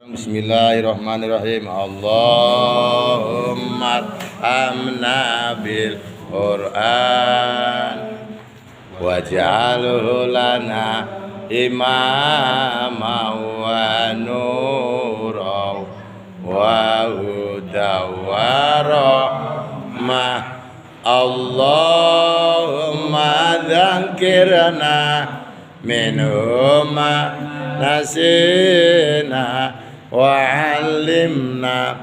Bismillahirrahmanirrahim. Allahumma amna bil Qur'an waj'alhu lana imama wa nura wa huda wa rahmah. Allahumma dzakirna minhuma nasina wa'allimna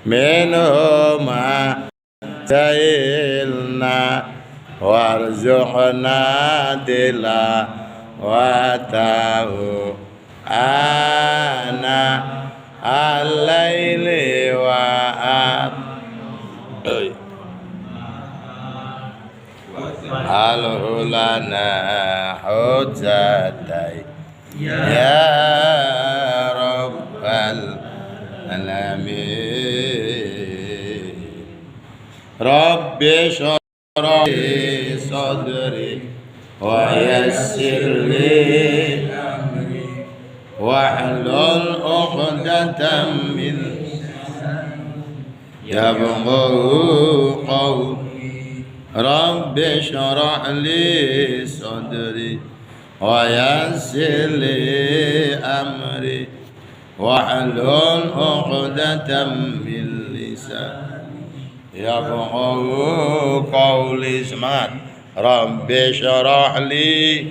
minhuma jahilna warzuqna tilawatahu ana al-laili wa al-hulana hujjatai ya Rabbal alamin. Rabbi shrah li sadri wa yassir li amri wahlul 'uqdatam min lisani yafqahu qawli. Rabbi shrah li sadri wa yassir li amri wahlul 'uqdatam min lisani yafqahu qawli. Semangat. Rabbi shrah li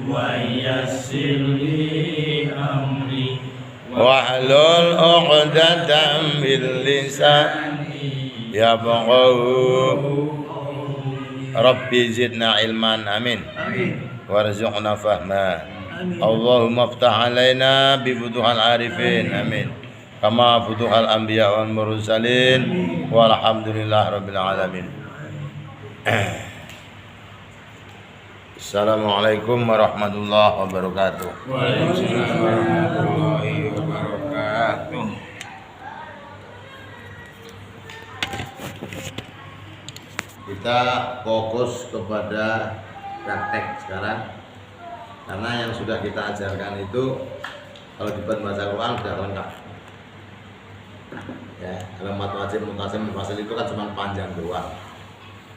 wa yassir li amri wahlul 'uqdatam min lisani yafqahu. Rabbi zidna ilman. Amin. Warzuqna fahma. Allahumma aftah alaina bi futuhal arifin. Amin. Kama futuhal anbiya wal mursalin. Walhamdulillah rabbil alamin. Assalamualaikum warahmatullahi wabarakatuh. Waalaikumsalam warahmatullahi wabarakatuh. Kita fokus kepada praktek sekarang, karena yang sudah kita ajarkan itu kalau dibuat baca Quran sudah lengkap ya. Kalau mat wajib mutasim mufasil itu kan cuma panjang doang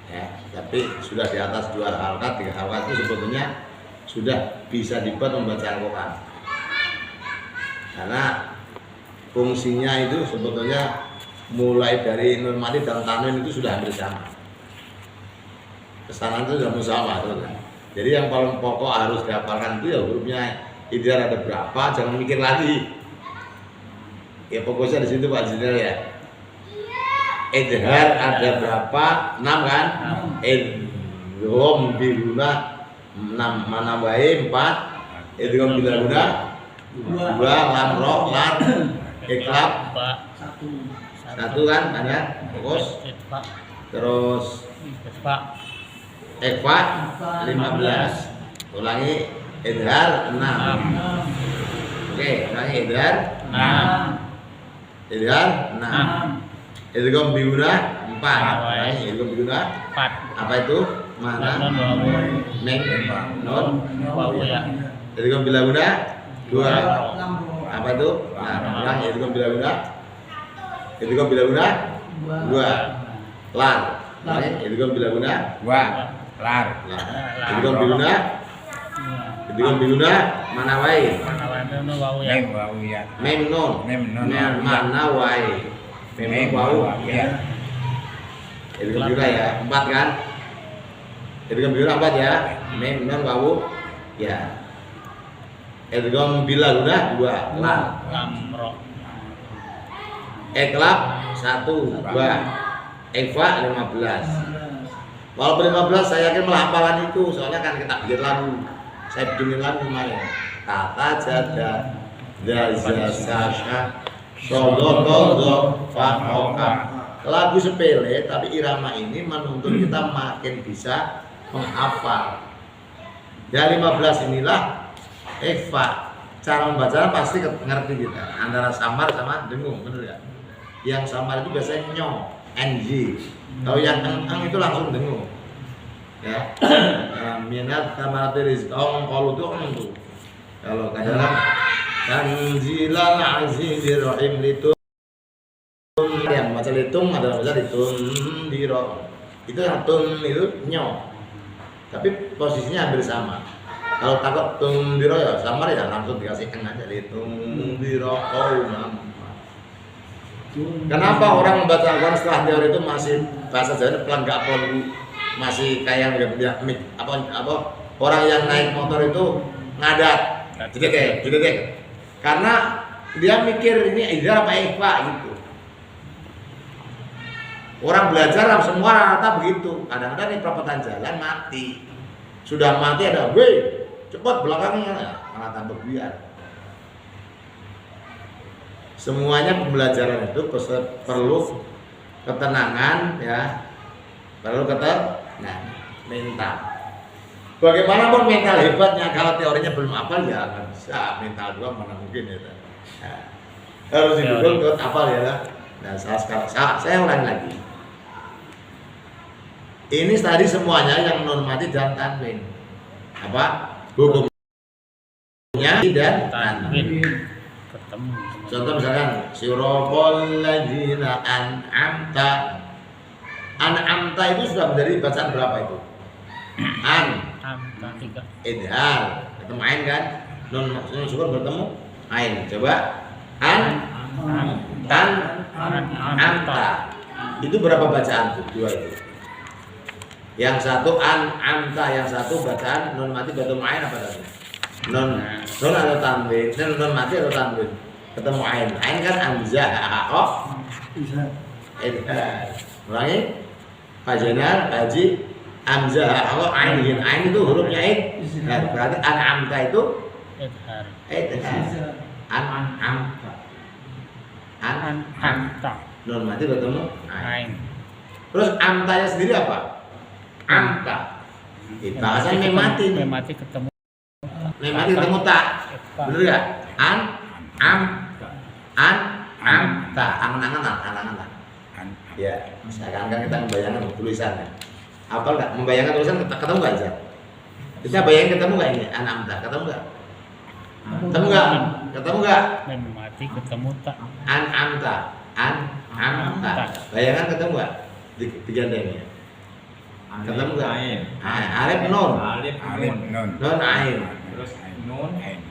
ya, tapi sudah di atas 2 halakat 3 halakat itu sebetulnya sudah bisa dibuat membaca Al-Quran, karena fungsinya itu sebetulnya mulai dari nun mati dan tanwin itu sudah hampir sama. Kesana itu sudah sama tuh kan. Jadi yang paling pokok harus dihafalkan itu ya hurufnya idhar ada berapa, jangan mikir lagi. Ya fokusnya di situ Pak Jenderal ya. Idhar ada berapa? 6 kan? Idgham biluna 6, mana bae 4. Idgham biluna 2, lam ro lar iklab 1 kan ada fokus. Terus Ekfa 15. Ulangi idhar 6. Oke, ulangi idhar 6. Idhar 6. Idgham biuna 4. Ulangi idgham biuna 4. Apa itu? Mana? Mem non wawu ya. Idgham biuna 2. Apa itu? Nah, ulangi idgham biuna. Idgham biuna 2. Lar. Ulangi idgham biuna 2. Lar. Idgham biluna mana wae? Mem wawu ya. Mem non mana wae? Mem wawu ya. Idgham biluna ya 4 kan? Idgham biluna 4 ya. Mem non wawu ya. Idgham biluna 2 lam ro. Iklab 1 2. Ekfa 15. Walaupun 15 saya yakin melampalan itu, soalnya kan kita bikin lagu, saya bikinin lagu kemarin. Kata jada dazasasha sodododo fahoka. Lagu sepele tapi irama ini menuntut kita makin bisa menghafal. Dari 15 inilah ekfa. Cara membaca pasti ngerti kita, antara samar sama dengung, bener ya? Yang samar itu biasanya nyong, NG. Kalau yang engeng itu langsung dengung. Ya. Minat tamarati rizqahum qalu tu'min tuh. Kalau kadang Tanzilal azizir rahim litum. Yang baca litum adalah baca litum diro. Itu yang tum itu nyo. Tapi posisinya hampir sama. Kalau takut tum diro ya sama ya langsung dikasih en aja litum diro qaumam. Kenapa orang membaca Al-Quran setelah teori itu masih bahasa Jawa pelangak polu, masih kayak apa orang yang naik motor itu ngadat, jadi karena dia mikir ini idhar apa ikhfa gitu. Orang belajar semua rata begitu. Kadang-kadang di perapatan jalan mati, sudah mati ada, weh cepat belakangnya, malah tambah biar. Semuanya pembelajaran itu perlu ketenangan ya, perlu ketenangan mental. Bagaimanapun mental hebatnya, kalau teorinya belum hafal ya nggak bisa. Mental juga mana mungkin ya. Nah, harus didukung ke hafal ya. Nah, saya ulangi lagi. Ini tadi semuanya yang normatif dan tanwin. Apa? Hukumnya dan tanwin. Ketemu. Contoh misalkan sirotol ladzina an'amta. An'amta itu sudah menjadi bacaan berapa itu? Amta 3. Idhar. Ketemu ain kan? Nun syukur bertemu ain. Coba amta. Itu berapa bacaan tuh? Dua itu. Yang satu amta, yang satu bacaan nun mati bertemu ain apa tadi? Nun atau tanwin? Nun mati atau tanwin? Ketemu ain kan amzah ulangi fajanar haji amzah ain itu hurufnya ain. Nah, berarti an'amta itu an'amta nun mati bertemu ain. Terus amtanya sendiri apa? Amta bahasanya memati ketemu tak, bener ya? Amta, angan-angan. Ya, seakan-akan kita membayangkan tulisannya. Apa enggak? Membayangkan tulisan ketemu enggak aja? Kita bayangin ketemu enggak ini? Amta, ketemu enggak? Ketemu enggak? memati ketemu tak. Amta. Bayangan ketemu enggak? Digandengnya. Ketemu enggak? Alif nun. Nun ain.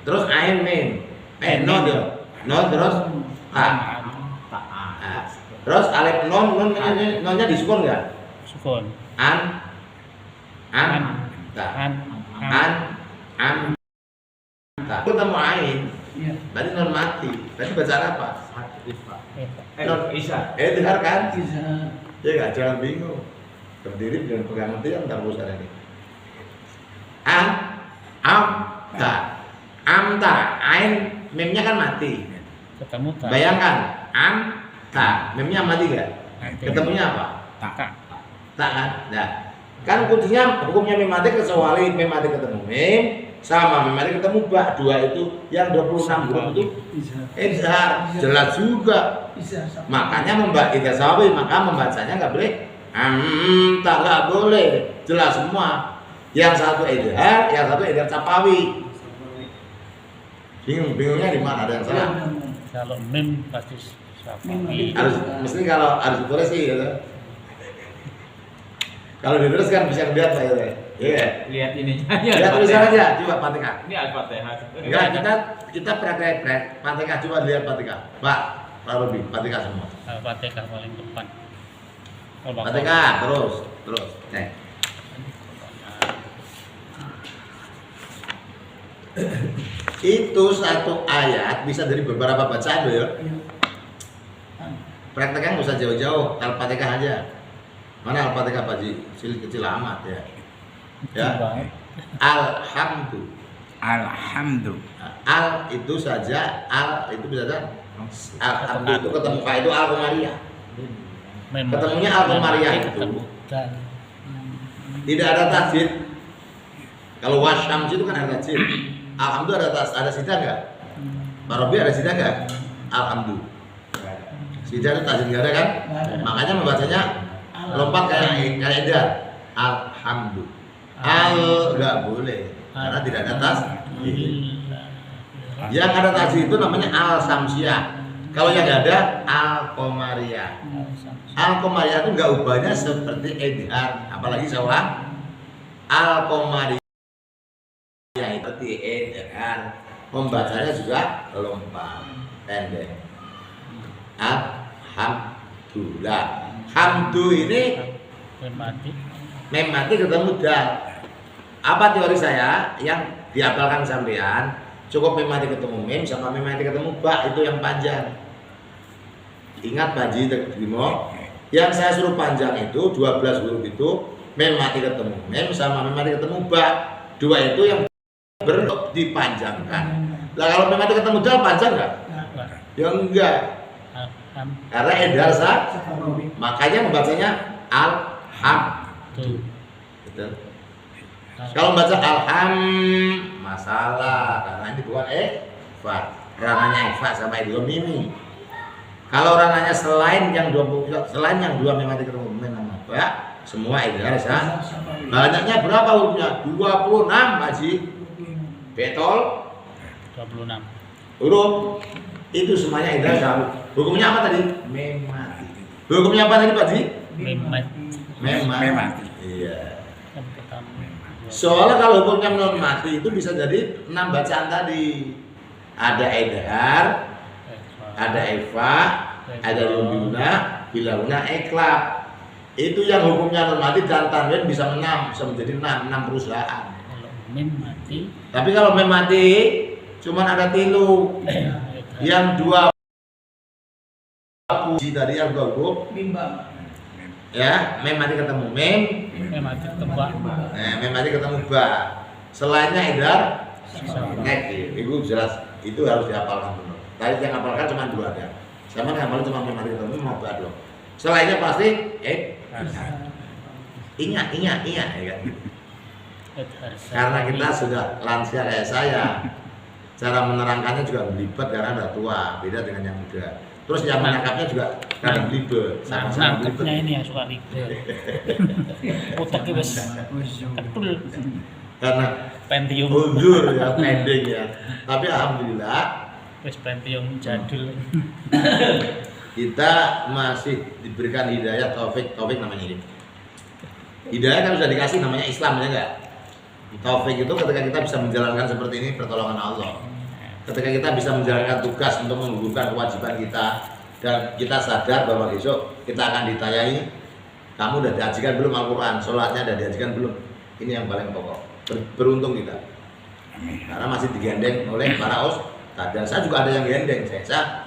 Terus ain mim. Nun dia. Nun terus terus alif nunnya disukun enggak? Sukun. Ketemu ain. Berarti non mati. Berarti bacaan apa? Non isya. Dengar kan? Ya enggak, jangan bingung. Berdiri dengan pegangan itu yang tak usah ini. Amta, ain memnya kan mati. Ketemu tak. Bayangkan, amta, memnya mati enggak? Ketemunya apa? Tak kan? Nah, kan kuncinya hukumnya mem mati kecuali mem mati ketemu mem sama mem mati ketemu ba. Dua itu yang 26 huruf itu izhar, jelas juga. Makanya maka membacanya enggak boleh tak nggak boleh, jelas semua. Yang satu idhar, yang satu idhar capawi. Bingungnya di mana? Ada yang salah? Kalau mim pasti sapawi. Mesti kalau harus ditulis sih gitu. Kalau ditulis kan bisa lihat Pak ya. Iya. Lihat ininya. Lihat tulisan aja, coba Fatihah. Ini Al-Fatihah. Enggak, kita praktek Fatihah, coba lihat Fatihah. Pak Robi, Fatihah semua. Fatihah paling depan. Fatihah terus. Itu satu ayat bisa dari beberapa bacaan loh ya. Prakteknya nggak usah jauh-jauh, Al-Fatihah aja. Mana Al-Fatihah Pak Ji? Kecil amat ya. Ya. Alhamdu. Al itu saja, al itu bisa saja. Alhamdu itu ketemu Pak itu Al-Qamariyah. Ketemunya Al-Qamariyah itu tidak ada tasjid. Kalau wasyams itu kan ada tasjid. Alhamdulillah ada sida enggak? Pak Robi ada sida enggak? Alhamdulillah. Sida itu tasjid enggak ada kan? Makanya membacanya lompat kayak edar. Alhamdulillah. Al enggak boleh karena tidak ada tasjid. Yang ada tasjid itu namanya al-samsiyah. Kalau yang nggak ada al-qamariyah. Al-qamariyah itu nggak ubahnya seperti idhar, apalagi seorang al-qamariyah itu seperti idhar, membacanya juga lompat pendek. Alhamdulillah. Hamdu ini mem mati ketemu dal. Apa teori saya yang dihafalkan sampean? Cukup mem mati ketemu mem sama mem mati ketemu ba, itu yang panjang. Ingat Baji Tegrimo, yang saya suruh panjang itu 12 huruf itu mem mati ketemu mem sama mem mati ketemu ba. Dua itu yang dipanjangkan. Lah kalau mem mati ketemu dal panjang enggak? Ya enggak. Karena edar makanya membacanya alhamdulillah. Betul. Kalau baca alham masalah karena ini bukan fa. Rananya fa sama idgham ini. Kalau rananya selain yang 20 selain yang dua memang ketemu memang apa? Semua idgham sah. Banyaknya berapa hurufnya? 26 Haji. Betul? 26. Huruf itu semuanya idgham sah. Hukumnya apa tadi? Memati. Hukumnya apa tadi Pak Ji? Memati. Iya. Soalnya kalau hukumnya non mati itu bisa jadi 6 bacaan tadi. Ada idhar, ada eva, ada lumbiuna, bilauna, iklab. Itu yang hukumnya non mati dan tanwin bisa menjadi 6 perusahaan. Kalau mem mati. Tapi kalau mem mati cuman ada tilu. Yang dua puji tadi yang bagus. Ya, mem mati ketemu mem. Mem mati ketemu ba. Mem mati ketemu ba. Selainnya idhar, itu jelas. Itu harus dihafalkan dulu. Tadi yang hafalkan cuma 2 ada. Sama hafalkan cuma mem mati ketemu mau ba dong. Selainnya pasti ingat ya kan. Karena kita sudah lansia kayak saya, cara menerangkannya juga belibet karena udah tua, beda dengan yang muda. Terus yang menangkapnya juga kadang belibet, sama-sama belibet. Nangkapnya ini yang suka ribet. Otaknya wes betul. Karena Pentium. mundur ya, pending ya. Tapi alhamdulillah Wes Pentium jadul. kita masih diberikan hidayah, taufik namanya ini. Hidayah kan sudah dikasih namanya Islam, ya enggak? Taufik itu ketika kita bisa menjalankan seperti ini pertolongan Allah. Ketika kita bisa menjalankan tugas untuk menggugurkan kewajiban kita dan kita sadar bahwa besok kita akan ditayai, kamu udah diajikan belum Al-Quran, sholatnya udah diajikan belum, ini yang paling pokok. Beruntung kita karena masih digandeng oleh para ustadz, dan saya juga ada yang gandeng.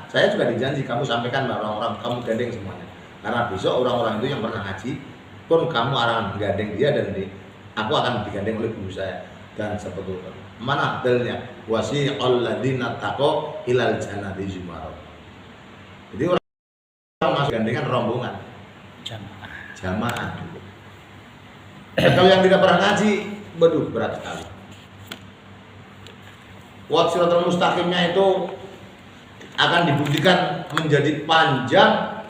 Saya juga dijanji kamu sampaikan bahwa orang-orang kamu gandeng semuanya, karena besok orang-orang itu yang pernah ngaji pun kamu akan gandeng dia, dan aku akan digandeng oleh guru saya. Dan sebetulnya mana dalilnya? Wasi'al ladzina taqaw ilal jannati zumara. Jadi orang masuk gandengan rombongan jamaah dulu. Kalau yang tidak pernah ngaji, waduh berat sekali. Siratal mustaqimnya itu akan dibuktikan menjadi panjang.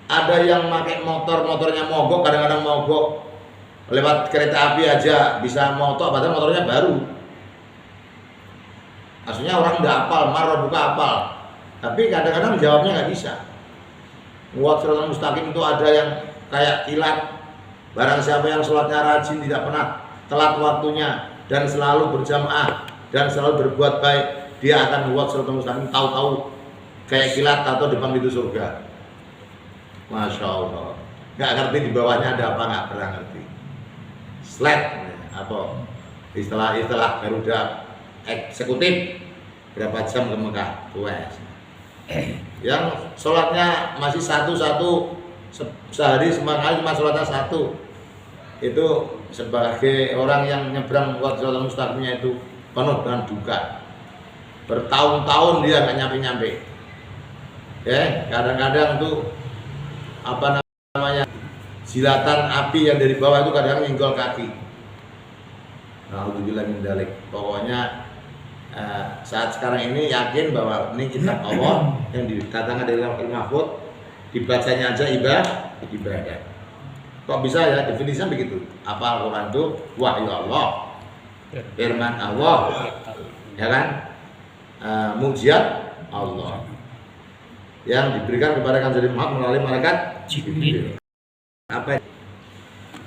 Ada yang pakai motornya mogok, kadang-kadang mogok. Lewat kereta api aja bisa motor, padahal motornya baru. Maksudnya orang udah hafal, marah buka hafal, tapi kadang-kadang jawabnya nggak bisa. Siratal mustaqim itu ada yang kayak kilat. Barang siapa yang sholatnya rajin, tidak pernah telat waktunya, dan selalu berjamaah dan selalu berbuat baik, dia akan buat siratal mustaqim tahu-tahu kayak kilat atau depan pintu surga. Masya Allah. Nggak ngerti di bawahnya ada apa, nggak pernah ngerti. Slide apa istilah Garuda eksekutif, berapa jam ke Mekah tuas. Yang sholatnya masih satu sehari sekali, cuma sholatnya 1. Itu sebagai orang yang nyebrang buat siratal mustaqimnya itu penuh dengan duka. Bertahun-tahun dia nggak nyampe. Ya, kadang-kadang tuh apa namanya, jilatan api yang dari bawah itu kadang nyenggol kaki. Alhamdulillah min dzalik. Pokoknya saat sekarang ini yakin bahwa ini kitab Allah yang didatangkan dari Lauhul Mahfuz, dibacanya aja ibadah. Kok bisa ya definisinya begitu? Apa Al-Quran itu wahyu Allah, firman Allah, ya kan? mujiat Allah yang diberikan kepada Kanjeng Muhammad melalui malaikat Jibril. Apa?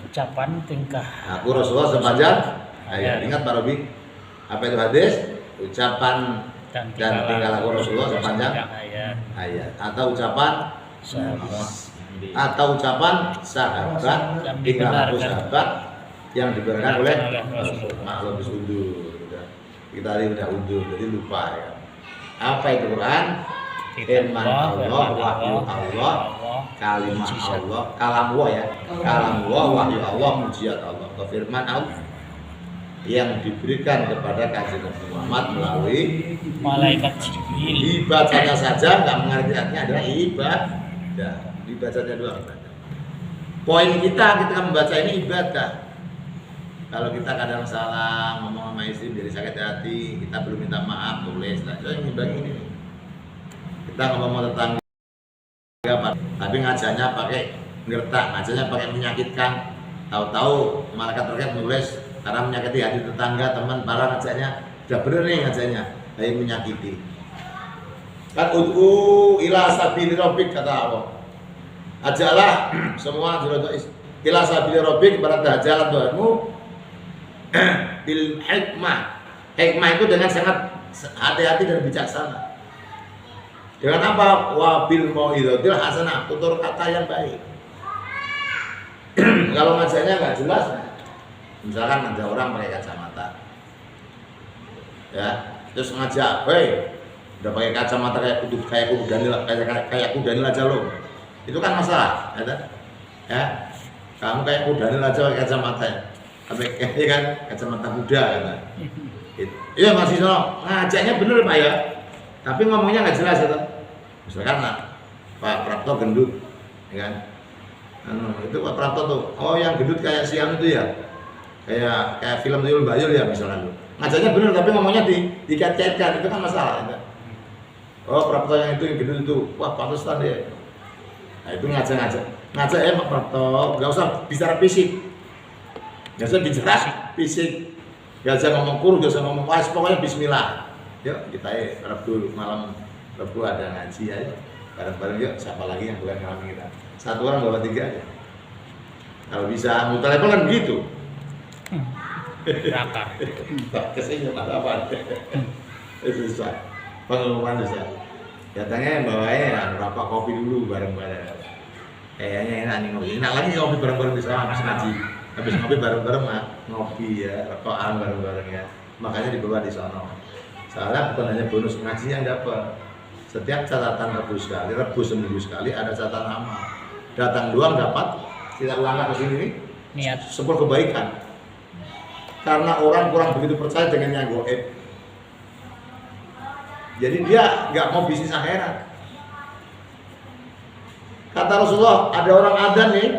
Ucapan tingkah. Aku Rasulullah sepanjang ayat. Ingat Pak Robi? Apa itu hadis? Ucapan dan tingkah laku Rasulullah sepanjang ayat. Atau ucapan sahabat tingkah laku sahabat yang dibenarkan oleh makhluk undur. Kita tadi udah undur, jadi lupa ya. Apa itu Quran? Firman Allah, wahyu Allah, kalimah Allah, kalam Allah ya, kalam Allah, wahyu Allah, mujiat Allah. Firman Allah yang diberikan kepada Kanjeng Muhammad melalui malaikat Jibril. Dibacanya saja nggak mengerti artinya adalah ibadah. Dibacanya doang ibadah. Poin kita membaca ini ibadah. Kalau kita kadang salah ngomong sama istri dari sakit hati, kita belum minta maaf, tulis lah. Saya ingin ini. Kita ngomong tentang tapi ngajanya pakai ngertak, ngajanya pakai menyakitkan. Tahu-tahu malaikat terkait menulis karena menyakiti hati tetangga, teman, para ngajanya udah bener nih ngajanya, tapi menyakiti. Kan ud'u ila sabili rabbik kata Allah. Ajalah semua ila sabili rabbik kepada jalan Tuhanmu bil hikmah. Hikmah itu dengan sangat hati-hati dan bijaksana. Dengan apa? Wabil mau'izatil hasanah, tutur kata yang baik. Kalau ngajarnya nggak jelas, misalkan ada orang pakai kacamata, ya, terus ngajak, hei, udah pakai kacamata kayak kudu Daniel aja lo, itu kan masalah, ya, kamu kayak kudu Daniel aja pakai kacamata, tapi kan kacamata kuda, kan? Iya masih sono, ngajaknya bener Pak ya. Tapi ngomongnya nggak jelas itu. Misalkan Pak Prapto gendut, ya kan? Itu Pak Prapto tuh, oh yang gendut kayak siang itu ya, kayak film Tuyul Bayul ya misalnya. Ngajarnya bener tapi ngomongnya dikait-kaitkan, itu kan masalah. Ya. Oh Prapto yang gendut itu, wah pantesan dia. Nah itu ngajak ya Pak Prapto, nggak usah bicara fisik, nggak usah bicara fisik, nggak usah ngomong kurus, nggak usah ngomong was, pokoknya Bismillah. Yuk kita Rabu malam Rabu ada ngaji aja bareng-bareng yuk, siapa lagi yang bukan kami kita, satu orang bawa 3 aja kalau bisa mau telepon kan begitu Rakar kesini apa susah pengumuman susah datangnya bawanya ya berapa kopi dulu bareng-bareng kayaknya enak nih ngopi enak lagi ngopi bareng-bareng di sana habis ngopi bareng-bareng ngopi ya rokokan bareng-bareng ya makanya dibawa di sana. Soalnya bukan hanya bonus ngaji yang dapat. Setiap catatan Rebu seminggu sekali ada catatan amal. Datang doang dapat, tidak ulang ke sini nih. niat Sebuah kebaikan. Karena orang kurang begitu percaya dengan yang goib. Jadi dia nggak mau bisnis akhirat. Kata Rasulullah, ada orang adzan nih.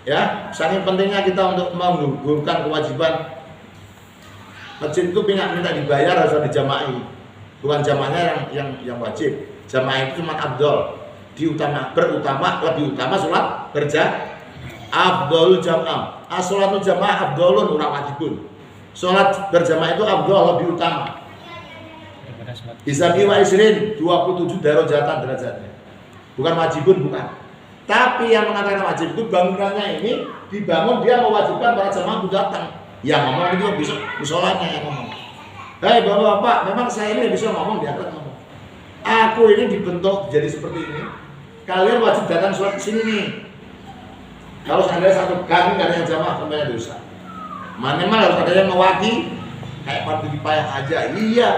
Ya, saking pentingnya kita untuk menggugurkan kewajiban masjid itu minta dibayar harus dijama'i, bukan jamaahnya yang wajib. Jamaah itu cuma abdol, lebih utama sholat abdol jamaah. Sholatul jamaah abdolun ora wajibun. Sholat berjamaah itu abdol lebih utama. Bisa biwa isrin 27 darajatan derajatnya. Bukan wajibun bukan. Tapi yang mengatakan wajib itu bangunannya ini dibangun dia mewajibkan para jamaah untuk datang. Yang ngomong itu bisa musolanya yang ngomong. Hei bapak-bapak, memang saya ini bisa ngomong di atas ngomong. Aku ini dibentuk jadi seperti ini. Kalian wajib datang sholat sini nih. Kalau seandainya satu gang nggak ada yang jamaah, semuanya dosa. Minimal harus ada yang mewaki, kayak partai payah aja. Iya.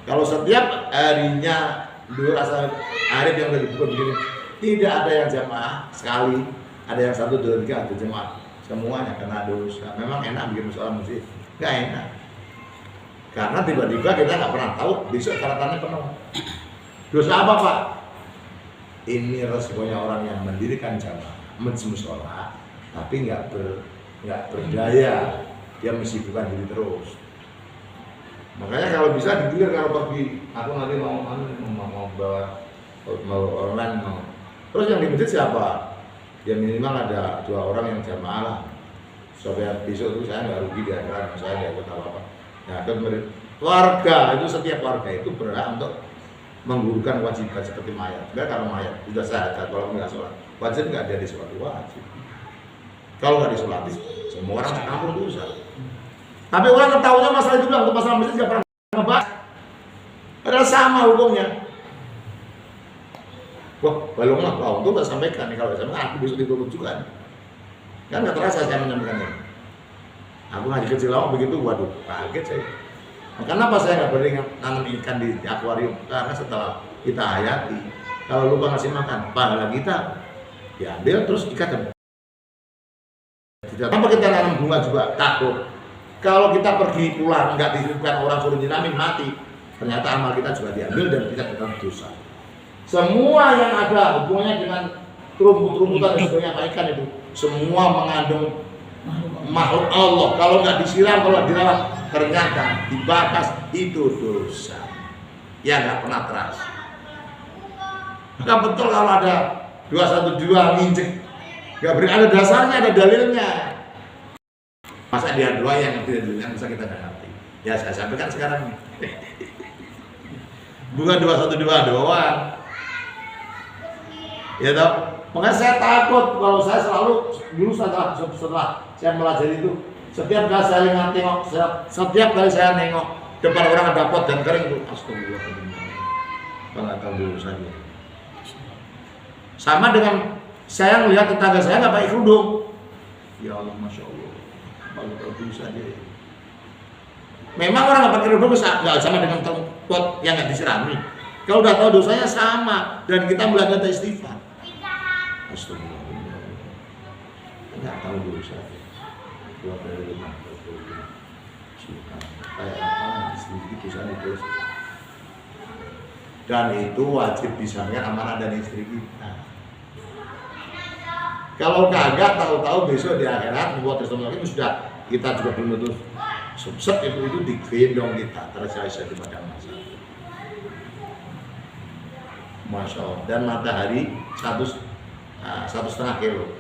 Kalau setiap harinya dulu asal Arif yang udah dibuka begini, tidak ada yang jamaah sekali, ada yang 1, 2, 3 ada jamaah. Semuanya kena dosa. Memang enak bikin musola musik? Nggak enak. Karena tiba-tiba kita nggak pernah tahu besok syaratannya penuh. Dosa apa Pak? Ini resikonya orang yang mendirikan jamaah musola, tapi nggak berdaya. Dia mensibukkan diri terus. Makanya kalau bisa dibilir kalau pergi, aku nanti mau bawa online mau. Terus yang di masjid siapa? Ya minimal ada 2 orang yang jamaah lah supaya besok itu saya nggak rugi di akhirat, saya nggak ikut apa-apa. Nah, keluarga itu setiap keluarga itu berhak untuk menggugurkan kewajiban seperti mayat. Enggak kalau mayat sudah syahadat kalau nggak sholat wajib nggak dia disolati wajib. Kalau nggak disolati semua orang sekampung dosa. Tapi orang ketahuinya masalah itu bilang untuk masalah masjid nggak pernah ngebahas. Padahal sama hukumnya. Wah, balong lah, kau tuh nggak sampaikan nih kalau sama aku bisa ditutup juga. Kan nggak terasa saya menyampaikannya. Aku ngaji kecil lama begitu, waduh, kaget saya. Kenapa saya nggak berani nanam ikan di akuarium? Karena setelah kita hayati, kalau lupa ngasih makan, pahala kita diambil terus ikat. Kenapa kita nanam bunga juga? Takut. Kalau kita pergi pulang nggak dititipkan orang suruh nyiramin mati, ternyata amal kita juga diambil dan kita tetap dosa. Semua yang ada hubungannya dengan rumput-rumputan dan sebagainya ikan itu semua mengandung makhluk Allah. Kalau nggak disiram, kalau dirawat, ternyata dibakas itu dosa. Ya nggak pernah terasa. Maka betul kalau ada 212 nginjek, nggak beri ada dasarnya, ada dalilnya. Masa dia dua yang tidak dalilnya bisa kita nggak ngerti. Ya saya sampaikan sekarang. Bukan 212 doang. Ya toh. Makanya saya takut kalau saya selalu dulu setelah saya melajari itu setiap kali saya nengok setiap kali saya nengok depan orang ada pot dan kering itu astagfirullahaladzim. Kalau tahu dulu saja. Sama dengan saya melihat tetangga saya nggak pakai kerudung. Ya Allah, masya Allah. Kalau tahu dulu saja. Memang orang nggak pakai kerudung nggak sama dengan pot yang nggak disirami. Kalau udah tahu dosanya sama dan kita belajar istighfar. Astagfirullah. Enggak tahu dulu saja. Dua dari lima. Kayak apa? Sedikit tulisan itu. Dan itu wajib disampaikan amanah dan istri kita. Kalau kagak tahu-tahu besok di akhirat membuat testimoni itu sudah kita juga belum tentu sukses itu digendong kita terselesai di padang mahsyar. Masya Allah. Dan matahari 1,5 kilo.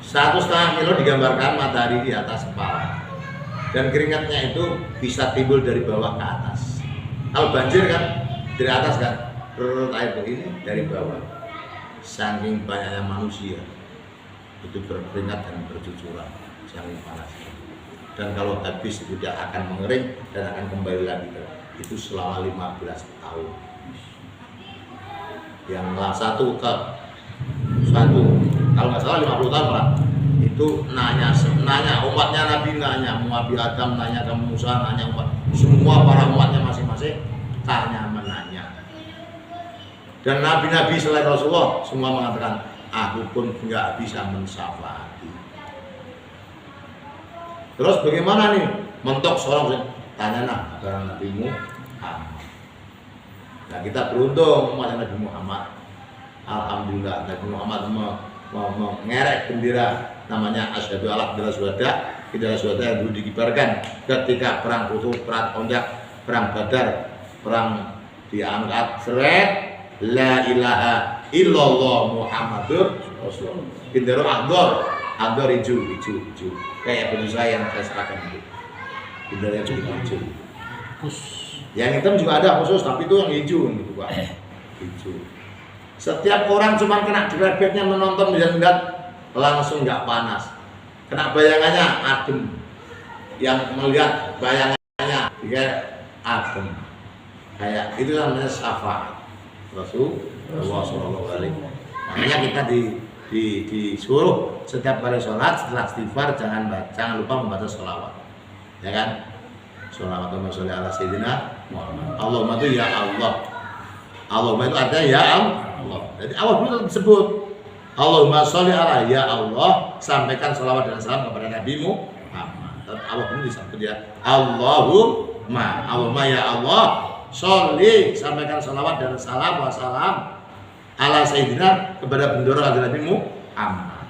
1,5 kilo digambarkan matahari di atas kepala. Dan keringatnya itu bisa timbul dari bawah ke atas. Kalau banjir kan dari atas kan, air ini dari bawah. Saking banyaknya manusia itu berkeringat dan bercucuran, saking panasnya. Dan kalau habis itu dia akan mengering dan akan kembali lagi. Itu selama 15 tahun. Yang satu ke satu, kalau nggak salah 50 tahun lah. Itu nanya umatnya Nabi, nanya Nabi Adam, nanya ke Musa, nanya umat semua para umatnya masing-masing tanya menanya. Dan nabi-nabi selain Rasulullah semua mengatakan aku pun nggak bisa mensyafaati. Terus bagaimana nih mentok seorang tanya nah barang nabimu Muhammad. Nah kita beruntung umat Nabi Muhammad. Alhamdulillah Nabi Muhammad mengerek bendera namanya asyhadu alla ilaha illallah, bendera syuhada yang dulu dikibarkan ketika perang Uhud, perang Khandaq, perang Badar, perang diangkat seret la ilaha illallah Muhammadur Rasulullah. Bendera Andor hijau kayak baju saya yang saya serahkan itu. Bendera yang hijau. Yang hitam juga ada khusus, tapi itu yang hijau gitu Pak. Hijau. Setiap orang cuma kena direbetnya menonton dan melihat langsung nggak panas. Kena bayangannya adem. Yang melihat bayangannya dia adem. Kayak itu namanya syafaat Rasulullah SAW. Makanya kita disuruh setiap kali sholat setelah istighfar jangan lupa membaca sholawat, ya kan? Sholawatullah sholli ala sayyidina Muhammad. Allahumma itu ya Allah. Allahumma itu artinya ya Allah. Jadi Allah itu disebut Allahumma sholli ala ya Allah, sampaikan sholawat dan salam kepada Nabi Muhammad. Allah pun disebut ya Allahumma ya Allah, sholli, sampaikan sholawat dan salam wassalam ala sayyidina kepada bendera Nabi Muhammad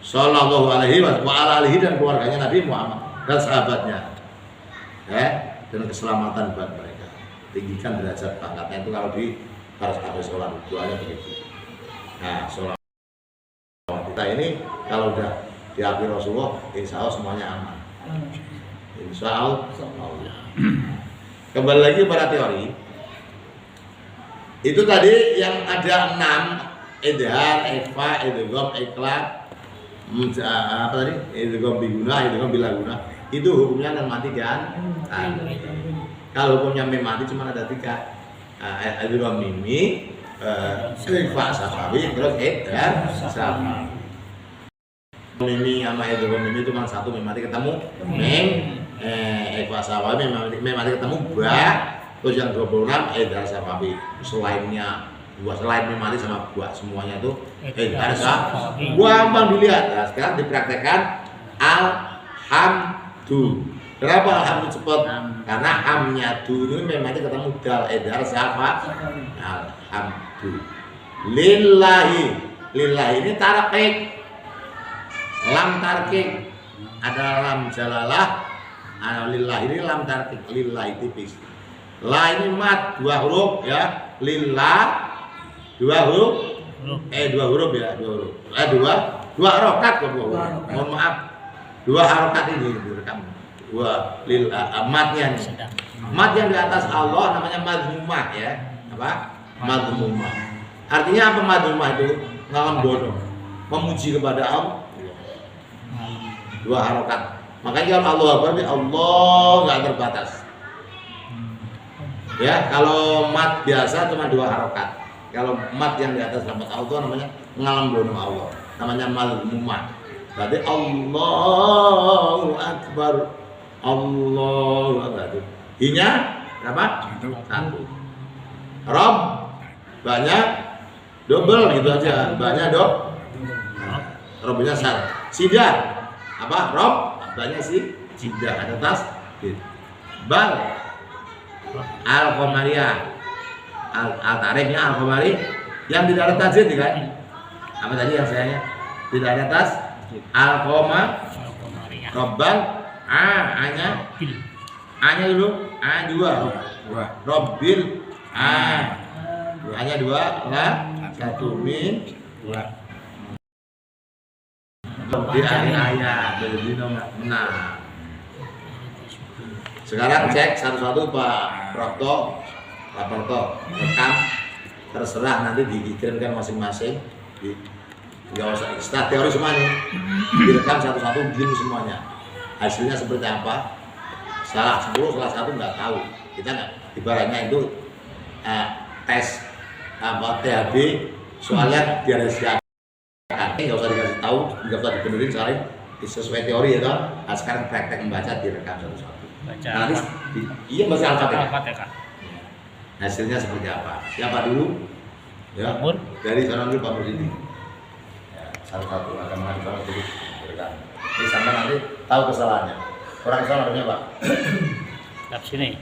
sallallahu alaihi wa ala alihi dan keluarganya Nabi Muhammad dan sahabatnya, ya, dan keselamatan buat mereka. Tinggikan derajat pangkatnya itu kalau di harus ada sholat doanya begitu. Nah, sholat kita ini kalau udah diakui Rasulullah, insya Allah semuanya aman. Insya Allah. Kembali lagi pada teori. Itu tadi yang ada 6, idhar, ikhfa, idgham, iqlab, apa tadi? Idgham biguna, idgham bilaguna. Itu hukumnya non mati kan? Kalau hukumnya mim mati cuma ada 3. Idgham mimi, ikhfa safawi, terus idhar safawi. Mimi sama idgham mimi itu kan satu, mim mati ketemu mim, ikhfa safawi, mim mati ketemu ba. Terus yang 26 idhar safawi. Selainnya selain mim mati sama ba semuanya itu idhar safawi. Gampang dilihat. Nah, sekarang dipraktekkan alhamdu. Kenapa alhamdu cepat? Karena hamnya dulu mim mati ketemu dal idhar safawi. Alhamdu. Lillahi. Lillahi ini tarakik. Lam tarkik. Ada lam jalalah. Lillahi ini lam tarkik. Lillahi tipis. La ini mat 2 huruf ya, lillah 2 huruf, 2 huruf ya, 2 huruf, 2 harokat kok, mohon maaf, 2 harokat ini direkam, 2 lillah, matnya nih, mat yang di atas Allah namanya madhumah ya, apa? Madhumah. Artinya apa madhumah itu? Ngalam bodoh, memuji kepada Allah, 2 harokat. Makanya kalau Allah berarti Allah nggak terbatas. Ya, kalau mat biasa cuma 2 harokat. Kalau mat yang di atas lafaz Allah itu namanya ngalam Allah. Namanya madhumah. Berarti Allahu Akbar. Allahu Akbar. Hinya berapa? 1. Rob banyak double gitu aja. Banyak robnya 1. Sidah apa? Rob banyak sih. Sidah ada tas. Bal Al-Qamariyah, Al-Tarifnya Al-Qamari yang tidak ada tajwid kan? Apa tadi yang sayanya? Tidak ada tas Al-Qamar Robbal A-nya A-nya dulu A 2 Robbil A-nya 2 lah 1 min 2 di akhir ayat jadi nomor 6. Sekarang cek satu-satu Pak Prokto, Pak Prokto, rekam, terserah nanti dikirimkan masing-masing. Nggak usah ekstra teori semua nih, direkam satu-satu begini semuanya. Hasilnya seperti apa? Salah 10, salah 1 nggak tahu. Kita nggak, ibaratnya itu tes apa THB soalnya dirahasiakan. Nggak usah dikasih tahu, nggak usah dibenerin soalnya sesuai teori ya kan. Nah, sekarang praktek membaca direkam satu-satu. Nanti iya baca Al-Fatihah. Hasilnya seperti apa? Siapa dulu? Ya. Dari sana dulu Pak Presiden. Ya, satu-satu akan mengajukan dulu. Ini sampai nanti tahu kesalahannya. Kurang kesalahan harusnya Pak. Dap sini.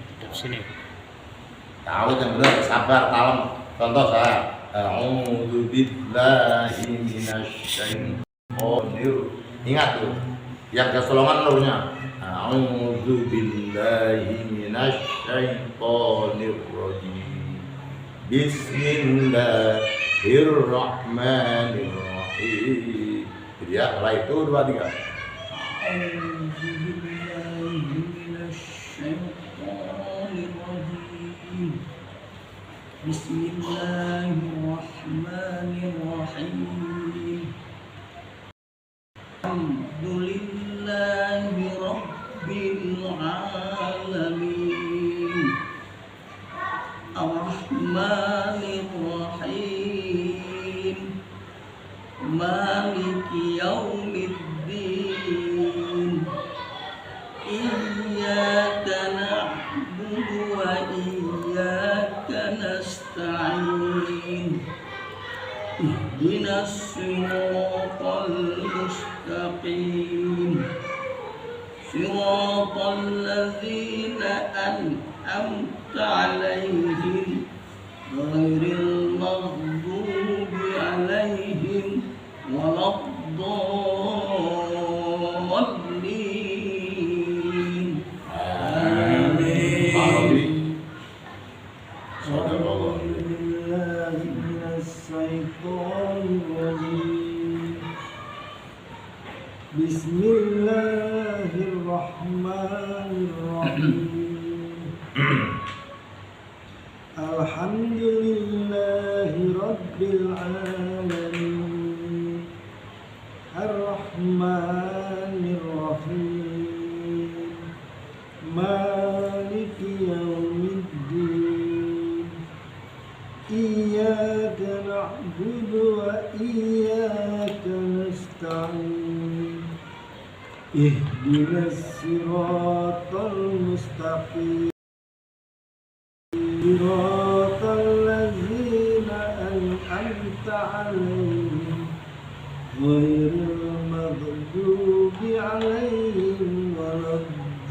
Tahu yang benar, sabar, kalem. Contoh saya. A'udzu billahi minasyaitonir. Ingat tuh. Yang kesolongan nurnya. A'udzu billahi minasyaitonir rajim. Bismillahirrahmanirrahim. Ya, mulai itu 2 3. A'udzu billahi minasyaitonir rajim. Bismillahirrahmanirrahim. Alhamdulillahi rabbil alamin. Ar-Rahmanir Rahim. Maliki yaumiddin. Iyyaka na'budu wa iyyaka nasta'in. Ihdinas siratal mustaqim. Siratal ladzina an'amta 'alaihim ghairil maghdubi 'alaihim waladdallin. Amin. Bismillahirrahmanirrahim. Alhamdulillahi Rabbil Alamin Ar-Rahmanir Rahim Maliki Yawmiddin Iyyaka na'budu wa iyyaka nasta'in Ihdinas siratal mustaqim Siratal ladzina an'amta 'alaihim ghairil maghdubi 'alaihim waladdallin.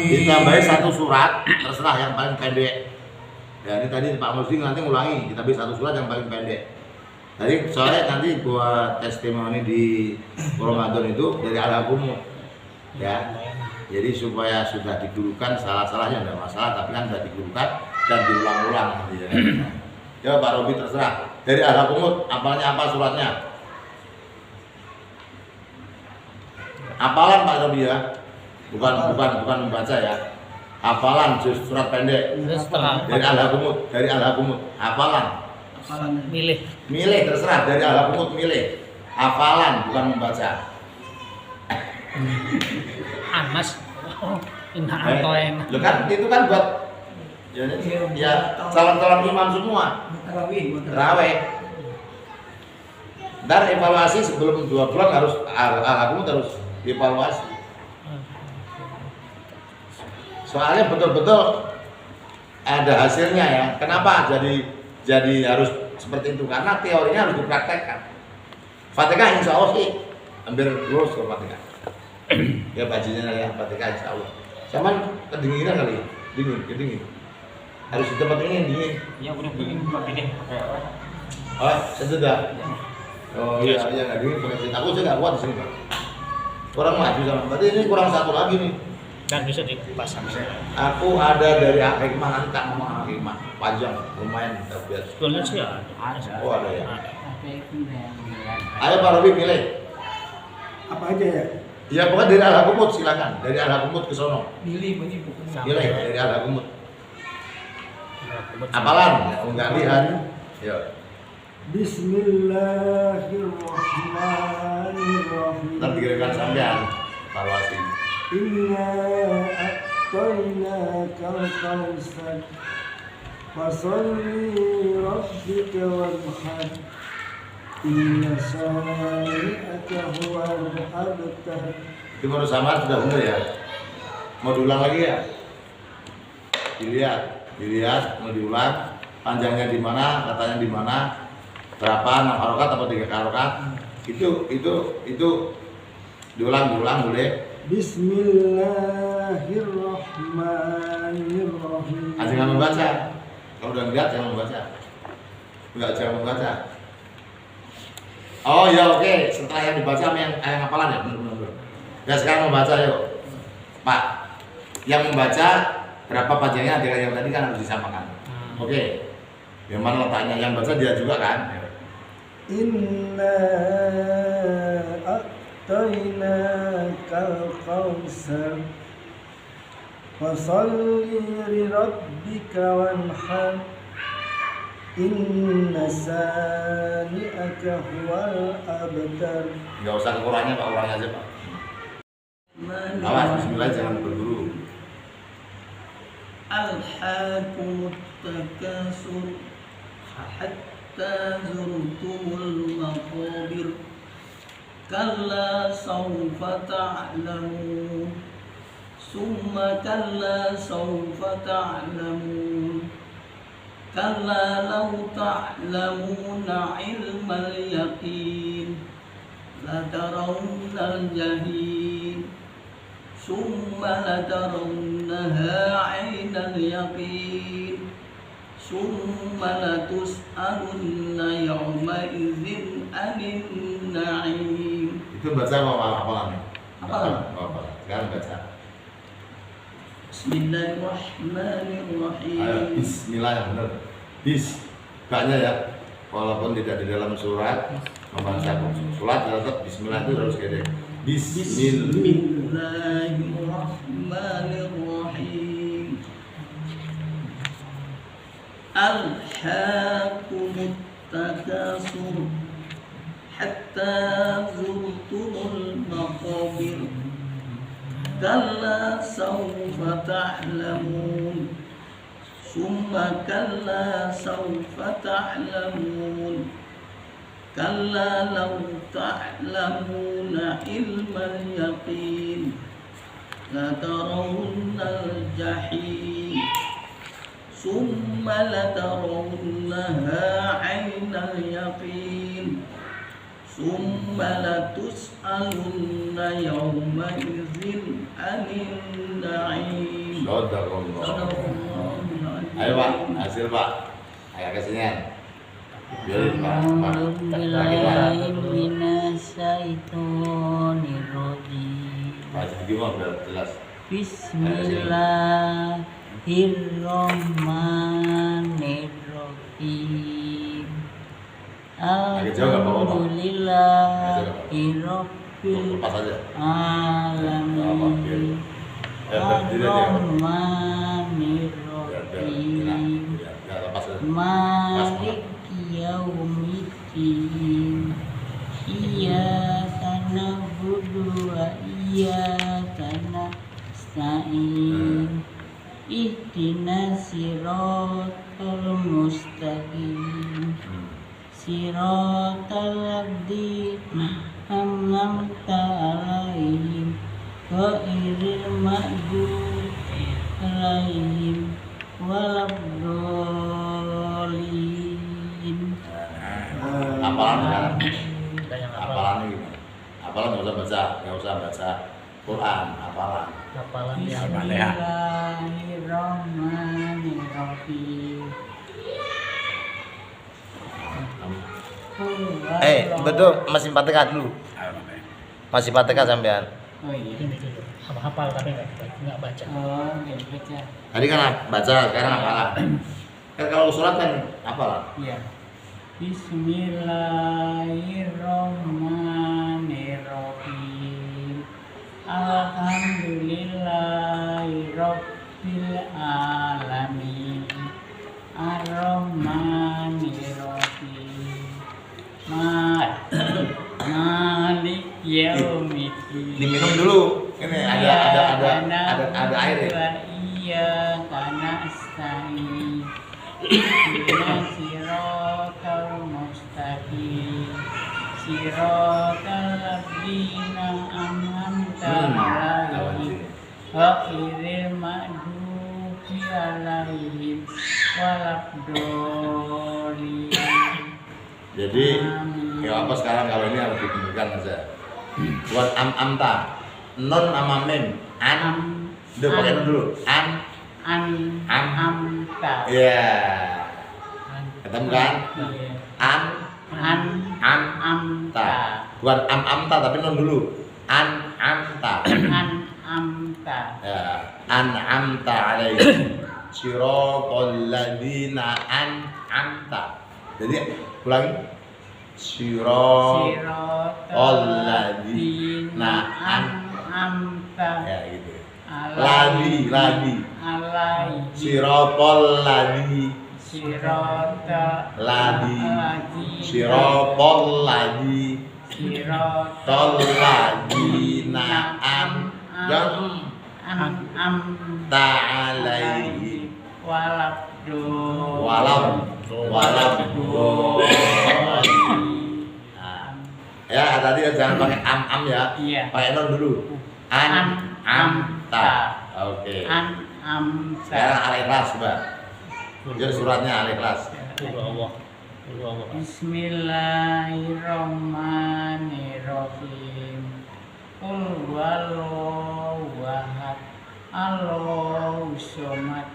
Ditambahi satu surat, terserah yang paling pendek. Ya, ini tadi Pak Muslim nanti ngulangi, kita beri satu surat yang paling pendek. Tadi soalnya nanti buat testimoni di Ramadan itu dari Al-Hakumut. Ya. Jadi supaya sudah digurukan, salah-salahnya tidak masalah, tapi kan sudah digurukan dan diulang-ulang nanti ya. Ya Pak Robi terserah. Dari Al-Hakumut, apalnya apa suratnya? Hafalan Pak Robi ya. Bukan membaca ya. Hafalan surat pendek. Dari Al-Hakumut, hafalan. Milih terserah, dari Al-Hakumut milih. Hafalan bukan membaca. Anas. Inna atoen. Lo kan itu kan buat ya calon-calon imam semua. Tarawih. Ntar evaluasi sebelum 2 bulan harus Al-Hakumut harus dievaluasi. Soalnya betul-betul ada hasilnya ya. Kenapa jadi harus seperti itu? Karena teorinya harus dipraktekkan. Fatihah insya Allah sih hampir lulus ke Fatihah. Ya bajunya ya Fatihah insya Allah. Cuman kedinginan kali, dingin. Harus di tempat ini dingin. Ya udah begini pakai ini. Oh, sudah. Oh iya, nggak dingin pakai sini. Aku nggak kuat di sini Pak. Kurang maju sama. Berarti ini kurang satu lagi nih. Dan bisa dipasang. Aku ada dari Hikmah, nanti tak ngomong Hikmah panjang, lumayan biar. Sebetulnya sih ada. Oh ada ya. Ada. Ayo Pak Robi pilih. Apa aja ya? Ya pokoknya dari Al-Hakumut silakan. Dari Al-Hakumut ke sono. Pilih begitu. Pilih dari Al-Hakumut. Apalan? Enggak lihat. Ya. Bismillahirrahmanirrahim. Nanti kira-kira sampean evaluasi. Inna a'tainakal kautsar Fasalli rabbika wanhar Inna shani'aka huwal abtar. Itu baru samar sudah benar ya. Mau diulang lagi ya? Dilihat, mau diulang. Panjangnya di mana, katanya di mana, berapa 6 harokat atau 3 harokat? Itu diulang boleh. Bismillahirrahmanirrahim. Jangan membaca. Kalau udah lihat jangan membaca. Jangan membaca. Oh ya oke. Setelah yang dibaca yang hafalan ya benar. Ya sekarang membaca yuk, Pak. Yang membaca berapa panjangnya dengan yang tadi kan harus disamakan. Oke. Yang mana letaknya yang baca dia juga kan? Inna a'tainakal kautsar Fasalli li rabbika wanhar Inna sani'aka huwal abtar. Enggak usah kekurangannya Pak, ulangi aja Pak. Awas bismillah jangan berburu. Alhaakumut takasur hatta zurtumul maqabir kalla sawfa ta'lamun summa kalla sawfa ta'lamun kalla law ta'lamuna ilmal yaqin la tarawunnal jahim summa la tarawunnaha 'ainal yaqin summa la tus'alunna yawma idzin 'anin na'im. Itu baca hafalan. Hafalan. Sekarang baca. Bismillahirrahmanirrahim. Ayo, bismillah yang benar. Baknya ya. Walaupun tidak di dalam surat membaca surat tetap bismillah itu harus gede. Bismillahirrahmanirrahim. Alhaakumut takasur hatta zurtumul maqabir. Kalla sawfa ta'lamun. Summa kalla sawfa ta'lamun. Kalla law ta'lamuna ilmal yaqin latarawunnal jahim. Summa latarawunnaha 'ainal yaqin. Summa latus'alunna yawma idzin 'anil na'im. Ayo Pak, hasil Pak. Ayo kesinian. Biarin Pak. Pak, jadi gimana biar jelas. Bismillahirrahmanirrahim. Agak jauh nggak apa-apa, Pak? Alhamdulillahirabbil Lepas aja. alamin. Berdiri aja. Ar-Rahmanir-Rahim. Biar lepas aja. Malik yaumiddin. Iyyaka na'budu wa iyyaka nasta'in. Ihdinas siratal mustaqim. Siratal ladzina an'amta 'alaihim ghairil maghdubi 'alaihim waladdallin. Hafalan sekarang. Hafalan ini gimana? Hafalan nggak usah baca Quran, hafalan. Bismillahirrahmanirrahim. Betul masih Fatihah dulu. Masih Fatihah sampean. Oh iya. Hafal tapi nggak baca. Oh, nggak baca. Tadi kan baca, sekarang hafalan. Kan kalau surat kan hafalan. Iya. Bismillahirrahmanirrahim. Alhamdulillahirabbil alamin. Ar-Rahmanir-Rahim. Malik yaumiddin. Diminum dulu. Ini ada air ya. Iya, karena nasta'in. Ihdinas siratal mustaqim. Siratal ladzina an'amta 'alaihim ghairil maghdubi 'alaihim waladdallin. Jadi ya apa sekarang kalau ini harus dibentukkan aja. Buat amta, non sama mem, udah pakai non dulu, Amta. Iya. Ketemu kan? Iya. Amta. Bukan amta tapi non dulu, amta. Amta. Ya, amta alaihi. Siratal ladzina amta. Jadi ulangi. Siratal ladzina amta. Ya gitu. Ladi. Alaihi. Siratal ladi. Siratal ladina alaihi walam. Ya tadi jangan pakai am ya. Iya. Pakai non dulu. Amta. Oke. Amta. Sekarang al-ikhlas coba. Jadi suratnya al-ikhlas. Bismillahirrahmanirrahim. Qul huwallahu ahad. Allahu samad.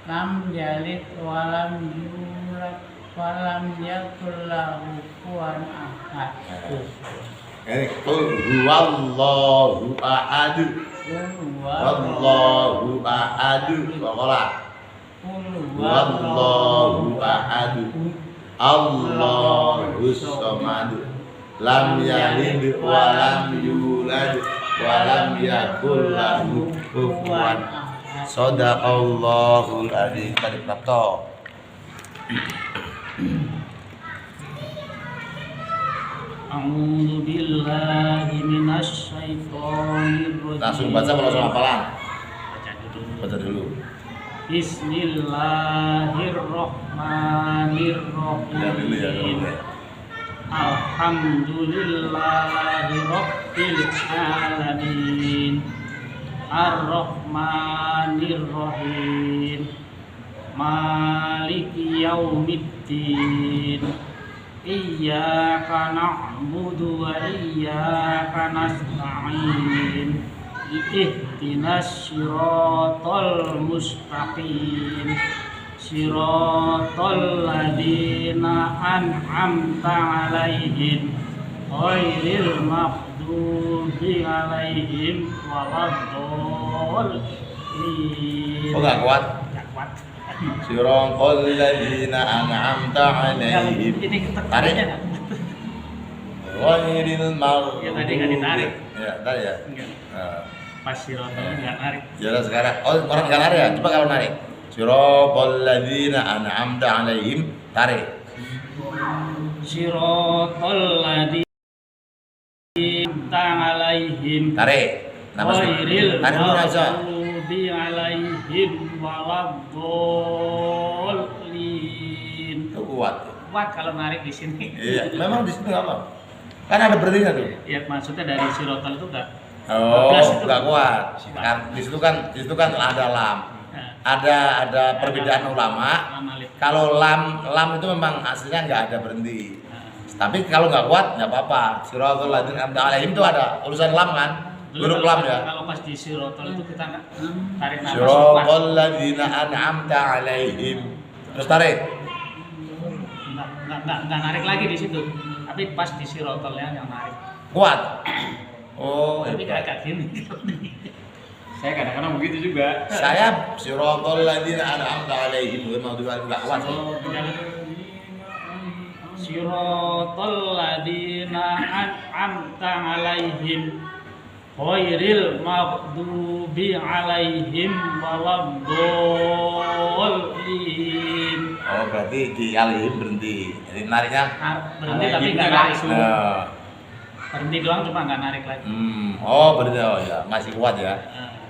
Lam yalid wa lam yulad wa lam yakul lahu kufuwan ahad. Ini qul huwallahu ahad. Wallahu ahad. Pokoknya Wallahu ahad. Allahus samad. lam yalid wa lam yulad wa lam yakul lahu kufuwan ahad. Shadaqallahul adzim. Tadi prapto. A'udzu billahi minasy syaithanir rajim. Langsung baca kalau langsung hafalan. Baca dulu. Bismillahirrahmanirrahim. Alhamdulillahi rabbil alamin. Ar-Rahmanir-Rahim. Maliki yaumiddin. Iyyaka na'budu wa iyyaka nasta'in. Ihdinas siratal mustaqim. Siratal ladzina an'amta 'alaihim ghairil maghdubi 'alaihim waladdallin. Oh, enggak kuat. Enggak kuat. Siratal ladzina an'amta 'alaihim. Ini Tarik. ketekannya Ghairil maghdubi. Ya, tadi nggak ditarik. Ya, tadi ya. enggak. Nah. Pas siratal enggak narik. Ya sekarang. Oh, orang enggak narik ya? Coba kalau narik. Siratal ladzina an'amta 'alaihim, tarik. Siratal ladzina an'amta 'alaihim Tarik. Napas dulu. ghairil Tarik dulu aja. maghdubi 'alaihim waladdallin. Itu kuat. Kuat kalau narik di sini. Iya, memang di situ enggak apa. Kan ada berhentinya tuh. Ya maksudnya dari siratal itu enggak. Oh, 14 itu. enggak kuat. Kan di situ kan ada lam. Ada perbedaan ulama. Amalif. Kalau lam itu memang aslinya nggak ada berhenti. Tapi kalau nggak kuat nggak apa-apa. Siratal ladzina an'amta 'alaihim itu ada urusan lam kan? Huruf lam ya. Kalau pas di siratal itu kita tarik nafas kuat. Siratal ladzina an'amta 'alaihim. Terus tarik. Enggak narik lagi di situ. Tapi pas di siratalnya yang narik. Kuat. Oh, Tapi kayak gini. Saya kadang-kadang begitu juga. saya siratal ladzina an'amta 'alaihim mau juga nggak kuat sih. Siratal ladzina an'amta 'alaihim ghairil maghdubi 'alaihim waladdallin. Oh, berarti di alaihim berhenti. Jadi nariknya. Berhenti tapi enggak narik. Nah. Berhenti doang cuma enggak narik lagi. Oh, berhenti. Oh ya, masih kuat ya.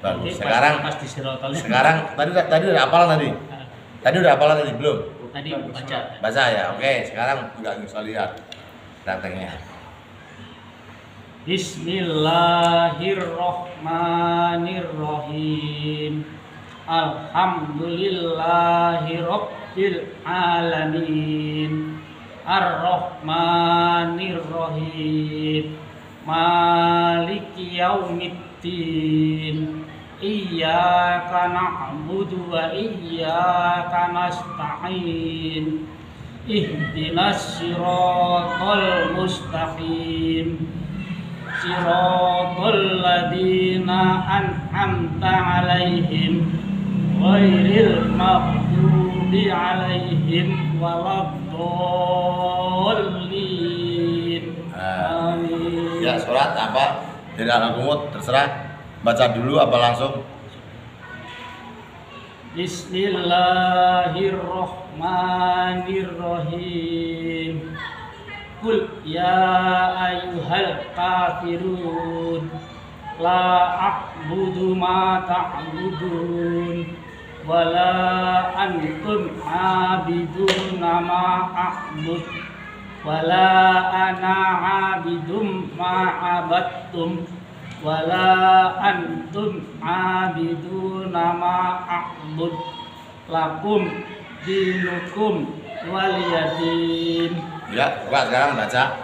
Bagus. Sekarang pas di siratalnya. Sekarang tadi udah hafalan tadi. Tadi udah hafalan tadi belum? Tadi baca. Baca ya. Oke, sekarang enggak bisa lihat prakteknya. Bismillahirrahmanirrahim. Alhamdulillahirabbil alamin. Ar-Rahmanir-Rahim. Maliki yaumiddin. Iyyaka na'budu wa iyyaka nasta'in. Ihdinas siratal mustaqim. Siratal ladzina an'amta 'alaihim ghairil maghdubi 'alaihim waladdallin. Amin. Ya, surat apa? Dari Al-Qumut terserah. Baca dulu apa langsung? Bismillahirrahmanirrahim. Qul ya ayyuhal kafirun la a'budu ma ta'budun wala antum 'abiduna ma a'bud wala ana 'abidum ma 'abadtum wala antum 'abiduna ma a'bud lakum dinukum waliyadin. Ya, buka sekarang baca.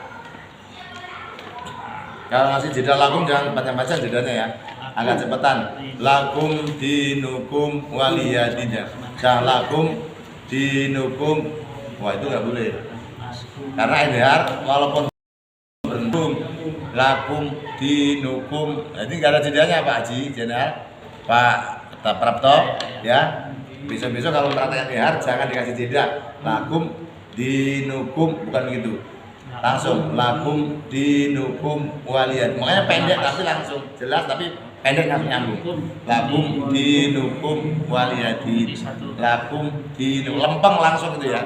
Kalau masih jeda lakum jangan baca-baca jedanya ya. Agak cepetan. Lakum dinukum waliyadin. Jangan lakum dinukum. Wah, itu nggak boleh. Karena idhar walaupun berendum lakum dinukum. Jadi nggak ada jedanya Pak Haji, Jenderal, Pak Prapto ya. Besok-besok kalau praktekkan idhar jangan dikasih jeda. Lakum dinukum bukan begitu. Langsung lakum dinukum waliyad. Makanya pendek tapi langsung jelas, tapi pendek langsung nyambung. Lakum dinukum waliyadin. Lakum dinukum lempeng langsung gitu ya.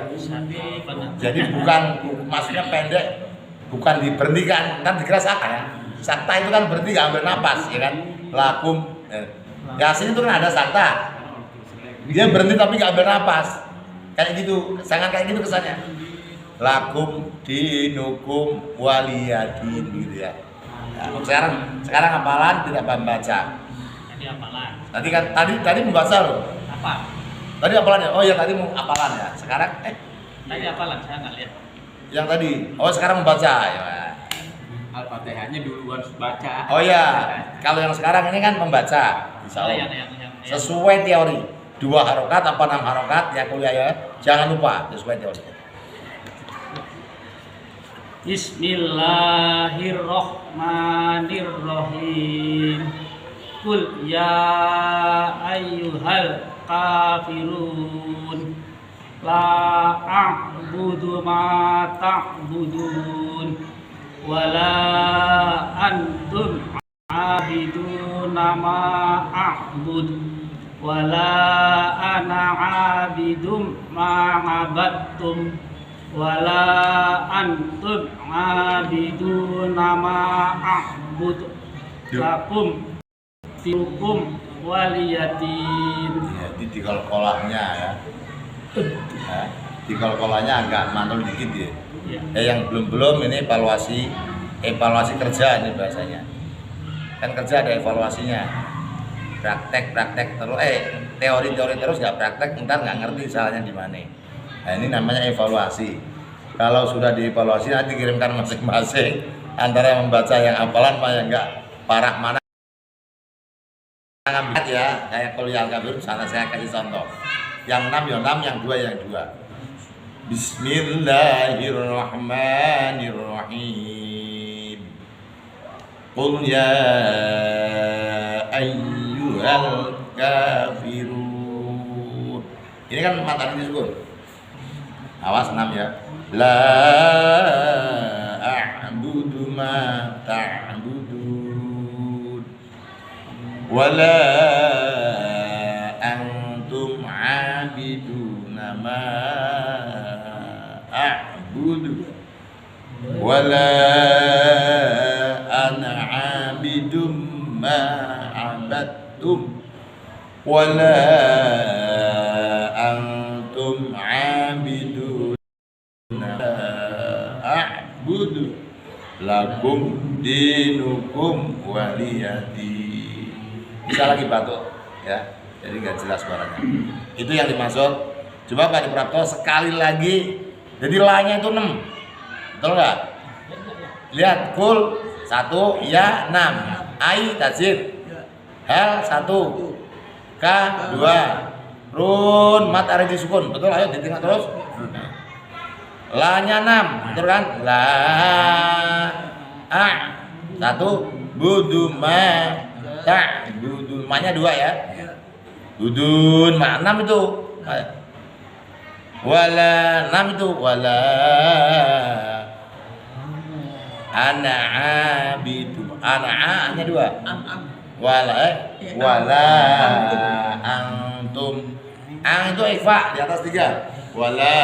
Jadi bukan maksudnya pendek, bukan diberhentikan, kan dikira sakta ya. Sakta itu kan berhenti gak ambil napas ya kan. Lakum Yasin itu kan ada sakta. Dia berhenti tapi gak ambil napas. Kayak gitu, sangat kayak gitu kesannya. Lakum dinukum waliyadin gitu ya. Sekarang hafalan tidak membaca. Tadi hafalan. Tadi membaca loh. Apa? Tadi hafalan ya. Oh ya tadi mau hafalan ya. Sekarang Tadi hafalan, saya nggak lihat. yang tadi. Oh sekarang membaca ya. Al-Fatihahnya duluan baca. Oh ya. Kalau yang sekarang ini kan membaca. Insya Allah. Sesuai teori. 2 harokat apa 6 harokat ya kuliah ya. Jangan lupa sesuai teori. Bismillahirrahmanirrahim. Qul ya ayyuhal kafirun la a'budu ma ta'budun wala antum abiduna ma a'bud wala ana abidum ma abadtum wala antum abiduna ma a'bud lakum dinukum waliyadin. Jadi di kolkolahnya ya. Di kolkolahnya agak mantul dikit ya. Yang belum ini evaluasi kerja ini bahasanya. Kan kerja ada evaluasinya. Praktek terus teori terus nggak praktek, ntar nggak ngerti salahnya di mana. Nah ini namanya evaluasi. Kalau sudah dievaluasi nanti kirimkan masing-masing antara yang membaca yang hafalan mana yang enggak parah mana ngambil ya. Kayak kuliah Al-Kabir sana saya kasih contoh. Yang 6 ya 6, yang 2 yang 2. Bismillahirrahmanirrahim. Qul ya ayyuhal kafirun. Ini kan matahari disebut. Awas 6 ya. La a'budu ma ta'budun wala antum 'abiduna ma a'budu wala ana 'abidum ma 'abadtum wala antum 'abidun a'budu lakum dinukum waliyadi. Bisa lagi batuk ya, jadi nggak jelas suaranya. Itu yang dimaksud. Coba Pak Diprapto sekali lagi. Jadi la-nya itu 6, betul nggak? Lihat kul 1 ya 6, ai tajid, hal 1, ka 2, run mat ari disukun, betul? Ayo ditinggal terus. La-nya 6, betul kan? La a 1 budu ma ta budu ma-nya 2 ya. Budun ma 6 itu. Wala 6 itu wala ana abidu ana nya 2. Wala antum ang itu ikhfa di atas 3. Wala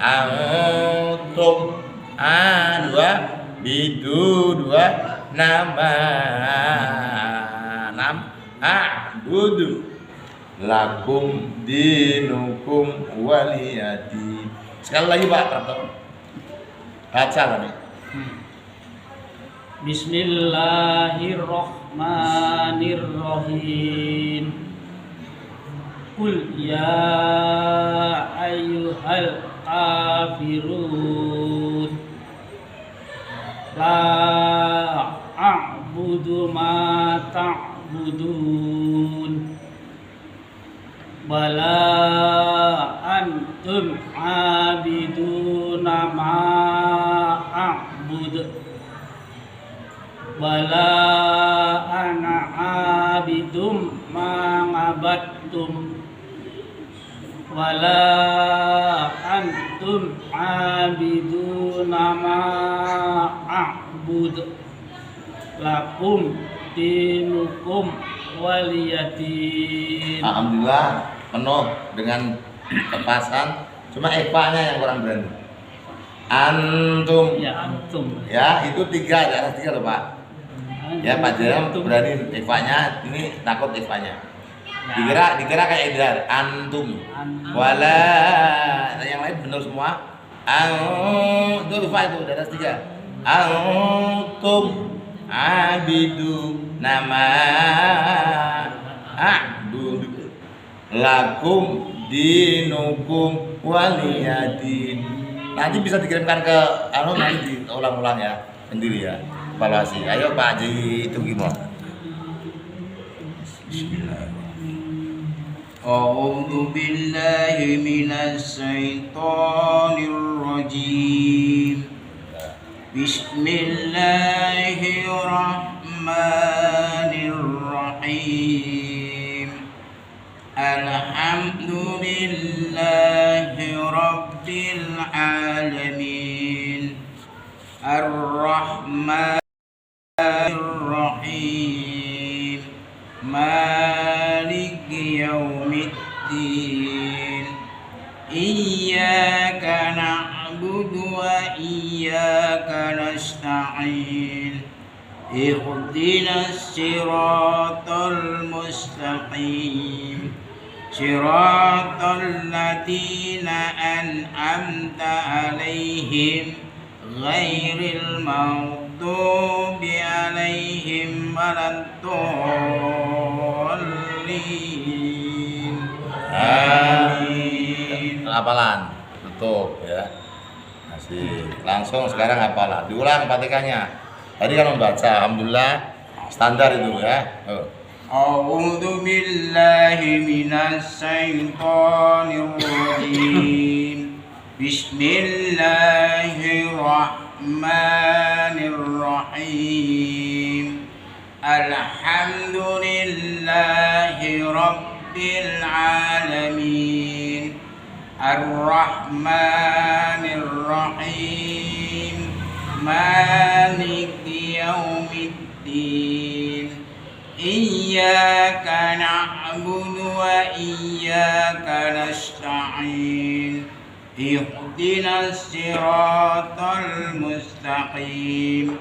antum a 2 bidu 2 nama 6 a'budu lakum dinukum waliyadi. Sekali lagi Pak Prapto. Baca tadi. Bismillahirrahmanirrahim. Qul ya ayyuhal kafirun la a'budu ma ta'budun wala antum abiduna ma a'bud wala ana abidum ma ngabadtum wala antum abidun innama a'bud lakum dinukum waliyadin. Alhamdulillah penuh dengan kepasan. Cuma ekanya yang kurang berani. Antum. Ya antum. Ya itu 3 di atas 3 loh Pak. Ya Pak Jaya berani ekanya. Ini takut ekanya. Dikira kayak idhar. Antum. Wala. Yang lain benar semua. Itu lupa itu di atas 3. Antum abidu nama a'budu lakum dinukum waliyadin. Nanti bisa dikirimkan ke nanti diulang-ulang ya sendiri ya evaluasi. Ayo Pak Haji itu gimana? Bismillahirrahmanirrahim. A'udzu billahi minasy syaithanir rajim. Bismillahirrahmanirrahim. Alhamdulillahi rabbil alamin. Ar-Rahmanir Rahim. Maliki yaumiddin. Iyyaka na'budu wa iyyaka nasta'in. Ihdinas siratal mustaqim. Siratal ladzina an'amta 'alaihim ghairil maghdubi 'alaihim waladdallin. Amin. Hafalan tutup ya. Masih langsung sekarang hafalan. Diulang Fatihahnya. Tadi kan membaca, alhamdulillah standar itu ya. A'udzu billahi minasy syaithanir rajim. Bismillahirrahmanirrahim. Alhamdulillahi rabbil alamin. Ar-Rahmanir Rahim. Maliki yaumiddin. Iyyaka na'budu wa iyyaka nasta'in. Ihdinas siratal mustaqim.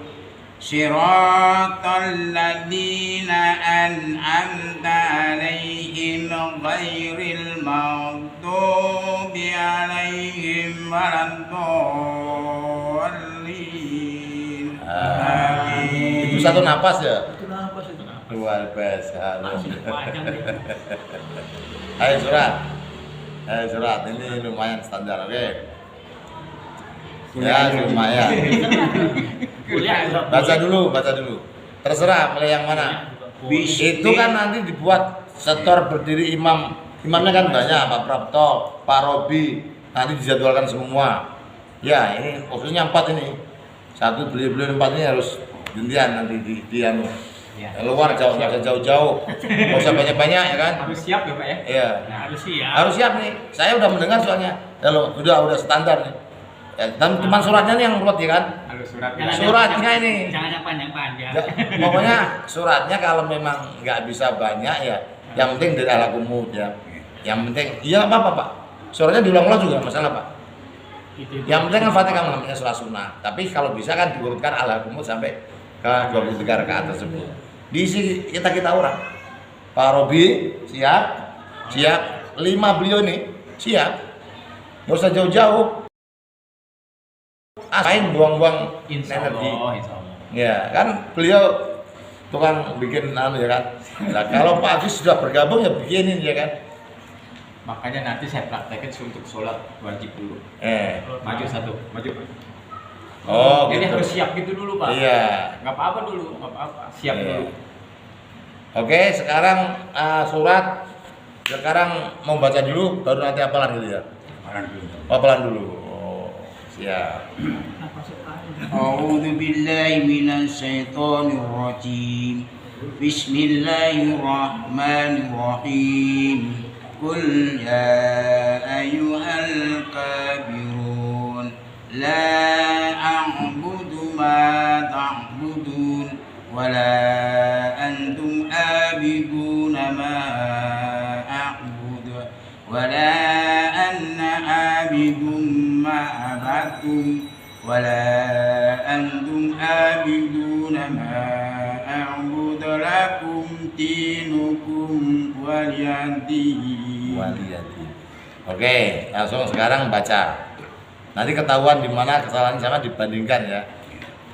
Siratal ladzina an'amta 'alaihim ghairil maghdubi 'alaihim waladdallin. Amin. Itu satu napas ya? Itu napas itu. Luar biasa. Masih panjang nih. Ayo surat. Ini lumayan standar, oke? Ya lumayan. Kuliah Baca dulu. Terserah pilih yang mana. Itu kan nanti dibuat setor berdiri imam. Imamnya kan banyak, Pak Prapto, Pak Robi. Nanti dijadwalkan semua. Ya ini khususnya 4 ini. Satu beliau 4 ini harus gantian nanti di luar jauh, nggak usah jauh-jauh, nggak usah banyak-banyak ya kan? Harus siap ya Pak ya? Iya. Nah, harus siap. Harus siap nih. Saya udah mendengar soalnya. Kalau udah standar nih. Ya, dan cuma suratnya nih yang ruwet ya kan? Harus surat. Suratnya ini. Jangan yang panjang-panjang. Ya, pokoknya suratnya kalau memang nggak bisa banyak ya, yang penting dari ala kumut ya. Yang penting, iya apa Pak? Suratnya diulang-ulang juga masalah Pak. Yang penting kan Fatihah namanya surat sunnah. Tapi kalau bisa kan diurutkan ala kumut sampai ke 23 rakaat tersebut. Diisi kita orang. Pak Robi siap. 5 beliau ini siap. Nggak usah jauh-jauh. Asain buang-buang energi. Insyaallah. Ya kan beliau tukang bikin ya kan. Nah, kalau Pak Agus sudah bergabung ya bikinin ya kan. Makanya nanti saya praktekkan untuk sholat wajib dulu. Maju satu. Oh, Jadi gitu. harus siap gitu dulu Pak. Iya. Nggak apa-apa dulu, nggak apa-apa. Siap Iya. dulu. Oke, sekarang surat. Sekarang mau baca dulu, baru nanti hafalan gitu ya. Hafalan dulu. Oh, siap. A'udzu billahi minasy syaithanir rajim. Bismillahirrahmanirrahim. Qul ya ayyuhal kafirun la ولا أنتم عابدون ما أعبد ولا أنا عابد ما عبدتم ولا أنتم عابدون ما أعبد لكم دينكم ولي دين. Oke, langsung sekarang baca. Nanti ketahuan di mana kesalahan sama dibandingkan ya.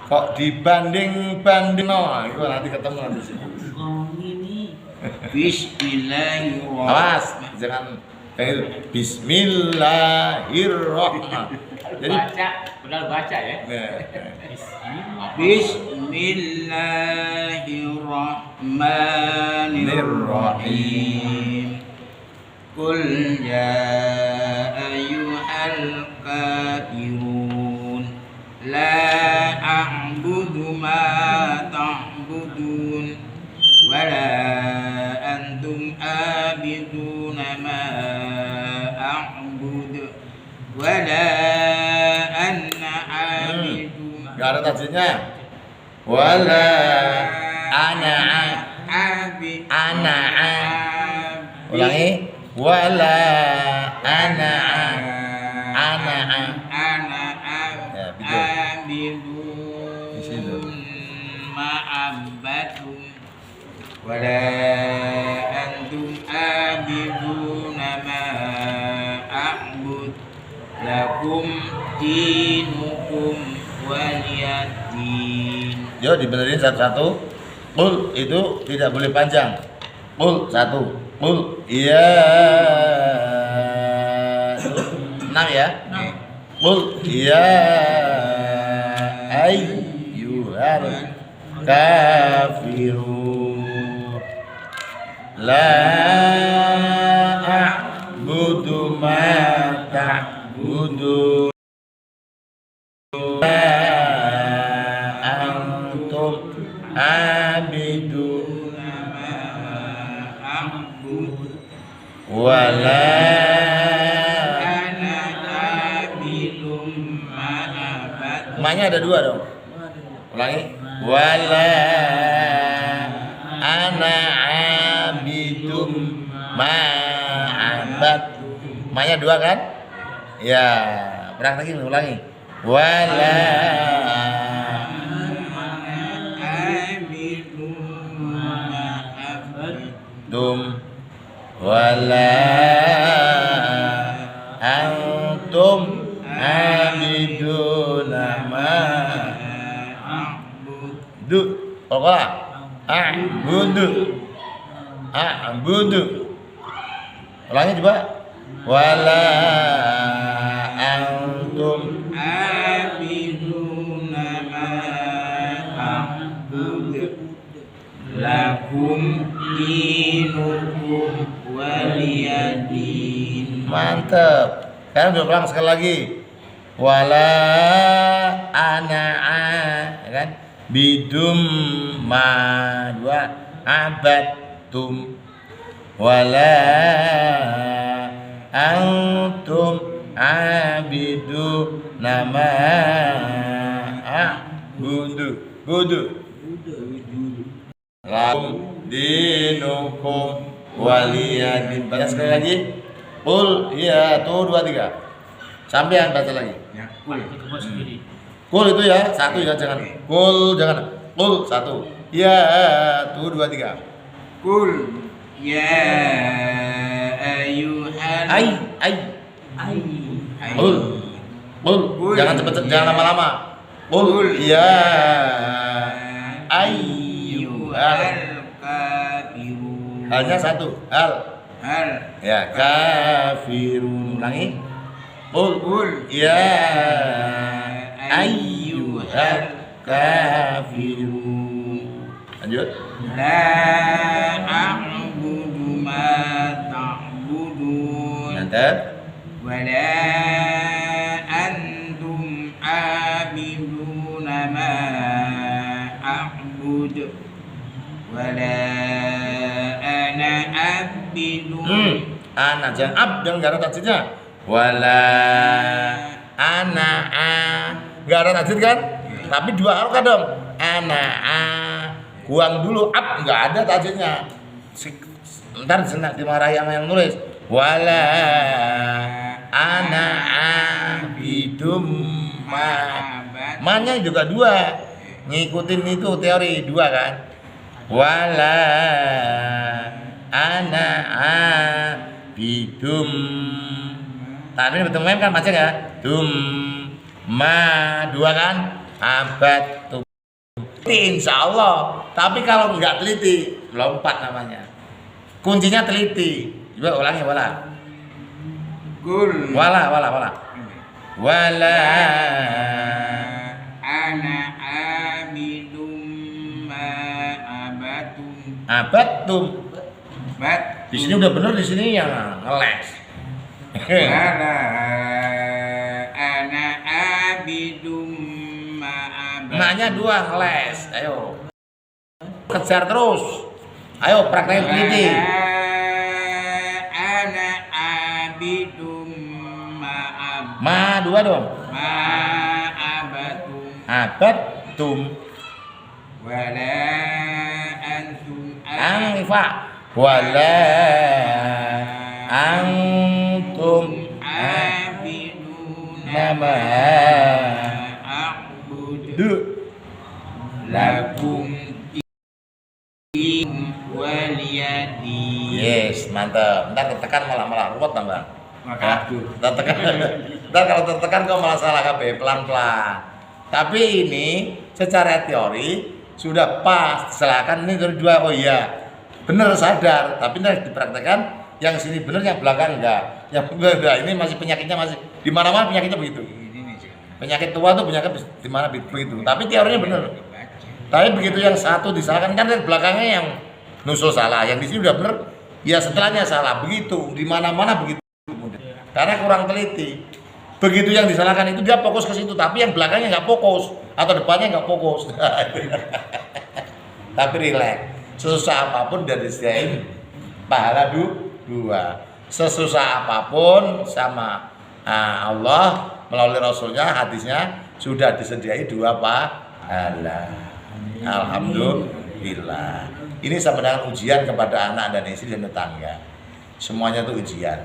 Kok dibanding-banding no, itu nanti ketemu nanti sih. Bismillahirrahmanirrahim. Awas, jangan kayak itu. Bismillahirrahmanirrahim. Jadi Baca, benar baca ya. Bismillahirrahmanirrahim. Qul ya ayyuhal kafirun la a'budu ma ta'budun wala antum abiduna ma a'budu wala anna abidun. Gak ada tajwidnya. Wala ana ulangi. Wala ana abidun ma'abbatum wala antum abiduna ma a'bud lakum dinukum waliyadin. Yo dibenerin satu-satu. Qul itu tidak boleh panjang. Qul satu. Qul iya. 6 ya. Qul iya ayyuhal kafirun la a'budu ma ta'budun antum abiduna ma a'bud wala Ana abidum ma'abad. Ma-nya ada 2 dong. Ulangi. Wala ana abidum ma'abad. Ma-nya 2 kan? Ya, praktekin ulangi. Wala dum wala antum abiduna ma a'budu. Pokoknya a'budu. Ulangi coba. Wala antum abiduna ma a'budu lakum dinukum waliyadin. Mantap. Sekarang udah ulang sekali lagi. Wala ana'a, ya kan? Bidum ma 2 abadtum wala antum abidu nama budu lakum dinukum waliyadin. Baca sekali lagi. Qul iya tuh 2 3. Sampean baca lagi. Ya. Qul itu ya 1 ya, jangan. Qul jangan. Qul 1. Ya tuh 2 3. Qul ya ayyuhal Ai. Qul. Qul jangan cepet jangan lama-lama. Qul ya ayyuhal kafirun. halnya 1 hal ya kafirun. Ulangi. Qul ya ayyuhal kafirun. Lanjut. La a'budu ma ta'budun Mantap. wala antum abiduna ma a'bud wala ana abidun. Ana jangan ab dan enggak ada tajwidnya. Wala ana a enggak ada tajwid kan? Tapi 2 harokat dong. Ana a buang dulu nggak ada tajwidnya. Ntar dimarahi sama yang nulis. Wala ana abidum ma-nya juga 2. Ngikutin itu teori 2 kan. Wala ana abidum. Tadi betul kan baca ya? Ma 2 kan? Abad tum. Insya Allah. Tapi kalau nggak teliti, lompat namanya. Kuncinya teliti. Coba ulangi wala. Kul Wala. Wala ana abidum ma abatum. bat Di sini udah bener, di sini yang ngeles. wala ana abidum ma Maknya 2 ngeles. Ayo. Kejar terus. Ayo praktekin teliti. ana abidum Ma 2 dong. abatum Abatum. wala antum Angfa. Wala antum abidun nama a'budu lakum din waliyadi. Yes, mantap. Ntar tertekan malah ruwet tambah. Maka Ntar kalau tertekan kau malah salah KB pelan-pelan. Tapi ini secara teori sudah pas. Silakan ini dari 2. Oh iya, bener sadar. Tapi nanti dipraktekkan yang sini bener, yang belakang enggak. Yang enggak. Ini masih penyakitnya masih di mana-mana penyakitnya begitu. Penyakit tua tuh penyakit di mana begitu. Tapi teorinya bener. Tapi begitu yang satu disalahkan kan dari belakangnya yang nusul salah. Yang di sini udah bener. Ya setelahnya salah. Begitu di mana-mana begitu. Karena kurang teliti. Begitu yang disalahkan itu dia fokus ke situ, tapi yang belakangnya nggak fokus atau depannya nggak fokus. Tapi rileks. Sesusah apapun dan disediain pahala 2. Sesusah apapun sama Allah melalui Rasulnya, hadisnya sudah disediai 2 pahala. Alhamdulillah. Ini sama dengan ujian kepada anak dan istri dan tetangga. Semuanya itu ujian.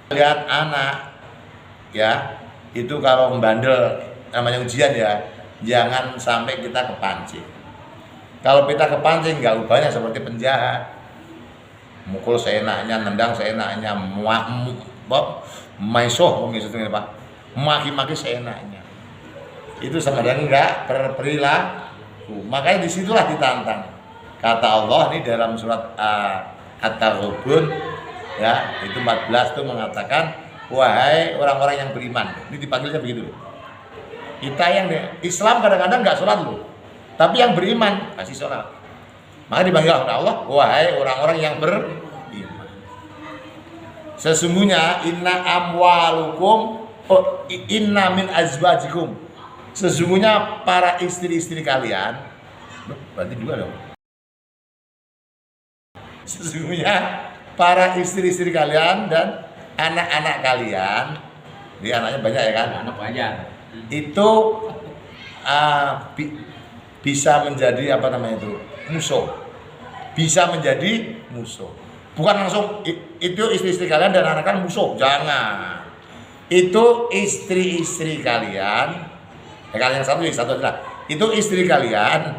Lihat anak ya, itu kalau membandel namanya ujian ya, jangan sampai kita kepancing. Kalau kita kepancing nggak ubahnya seperti penjahat, mukul seenaknya, nendang seenaknya, maki-maki seenaknya. Itu sama dengan enggak berperilaku. Makanya disitulah ditantang. Kata Allah ini dalam surat At-Taghabun ya, itu 14 itu mengatakan, wahai orang-orang yang beriman. Ini dipanggilnya begitu. Kita yang Islam kadang-kadang nggak sholat loh, tapi yang beriman kasih sholat. Maka dipanggil oleh Allah, wahai orang-orang yang beriman. Sesungguhnya inna amwalukum inna min azwajikum. Sesungguhnya para istri-istri kalian, berarti 2 dong. Sesungguhnya para istri-istri kalian dan anak-anak kalian, di anaknya banyak ya kan? Anak banyak. Itu bisa menjadi apa namanya itu, musuh. Bisa menjadi musuh. Bukan langsung itu istri-istri kalian dan anak kalian musuh, jangan. Itu istri-istri kalian. Kalian yang satu adalah itu istri kalian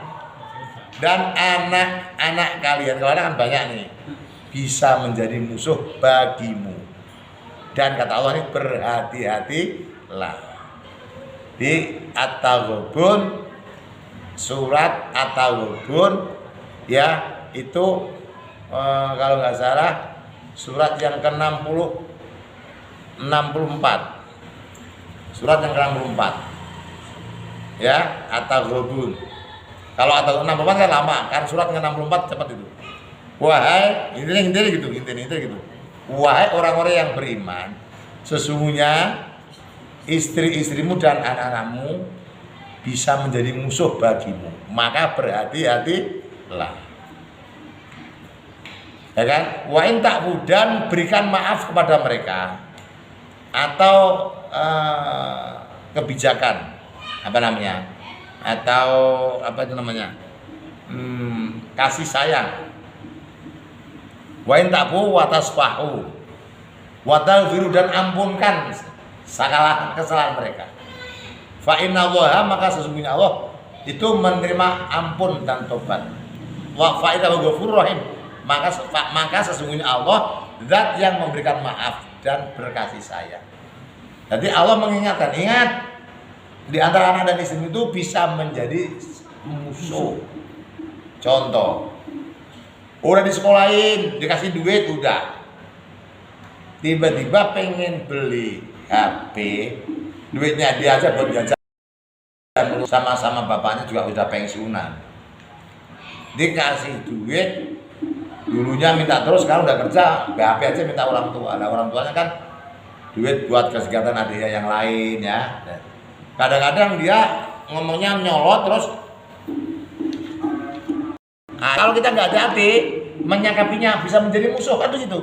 dan anak-anak kalian. Kalau anak kan banyak nih, bisa menjadi musuh bagimu. Dan kata Allah ini berhati-hatilah. Di At-Taghabun, surat At-Taghabun ya, itu kalau nggak salah surat yang ke-64. Surat yang ke-64 ya, At-Taghabun. Kalau At-Taghabun 64 kan lama, kan surat yang ke-64 cepat itu. Wahai intinya gitu. Wahai orang-orang yang beriman, sesungguhnya istri-istrimu dan anak-anakmu bisa menjadi musuh bagimu, maka berhati-hatilah. Ya kan? Wa in ta'budan, berikan maaf kepada mereka, atau kebijakan apa namanya, atau apa itu namanya, kasih sayang. Wa in ta'fu wa tasfahu wa taghfiru, dan ampunkan segala kesalahan mereka. Fa innallaha, maka sesungguhnya Allah itu menerima ampun dan tobat. Wa fa innahu ghafurur rahim, maka sesungguhnya Allah zat yang memberikan maaf dan berkasih sayang. Jadi Allah mengingatkan, ingat di antara anak dan istri itu bisa menjadi musuh. Contoh, udah disekolahin, dikasih duit, udah tiba-tiba pengen beli HP, duitnya dia aja buat jajan, sama-sama bapaknya juga udah pensiunan, dikasih duit, dulunya minta terus, sekarang udah kerja, HP aja minta orang tua. Nah, orang tuanya kan duit buat kegiatan adiknya yang lain ya. Kadang-kadang dia ngomongnya nyolot terus. Nah, kalau kita nggak hati-hati menyikapinya bisa menjadi musuh kan begitu.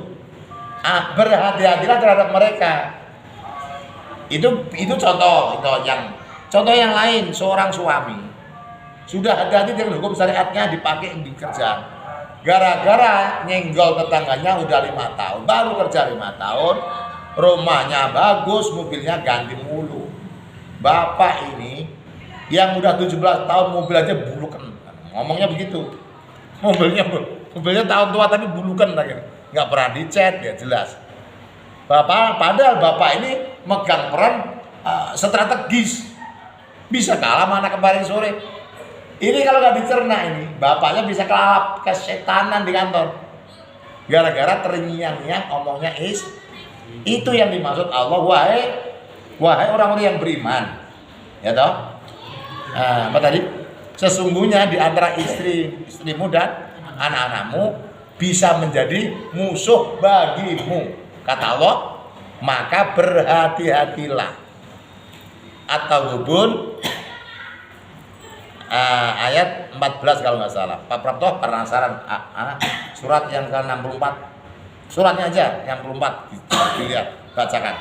Berhati-hatilah terhadap mereka. Itu contoh yang lain. Seorang suami sudah hati-hati dengan hukum syariatnya dipakai di kerjaan. Gara-gara nyenggol tetangganya udah 5 tahun, baru kerja 5 tahun, rumahnya bagus, mobilnya ganti mulu. Bapak ini yang udah 17 tahun mobil aja bulukan, ngomongnya begitu. Mobilnya tahun tua tapi bulukan lagi, nggak pernah dicet, ya jelas. Padahal bapak ini megang peran strategis, bisa kalah sama anak kemarin sore. Ini kalau nggak dicerna ini, bapaknya bisa kelap kesetanan di kantor. Gara-gara terngiang-ngiang omongnya itu yang dimaksud Allah, wahai orang-orang yang beriman, ya toh. Apa tadi? Sesungguhnya di antara istrimu dan anak-anakmu bisa menjadi musuh bagimu, kata Allah, maka berhati-hatilah. At-Taghabun ayat 14 kalau nggak salah. Pak Prapto penasaran surat yang ke-64, suratnya aja yang 64 dilihat, bacakan.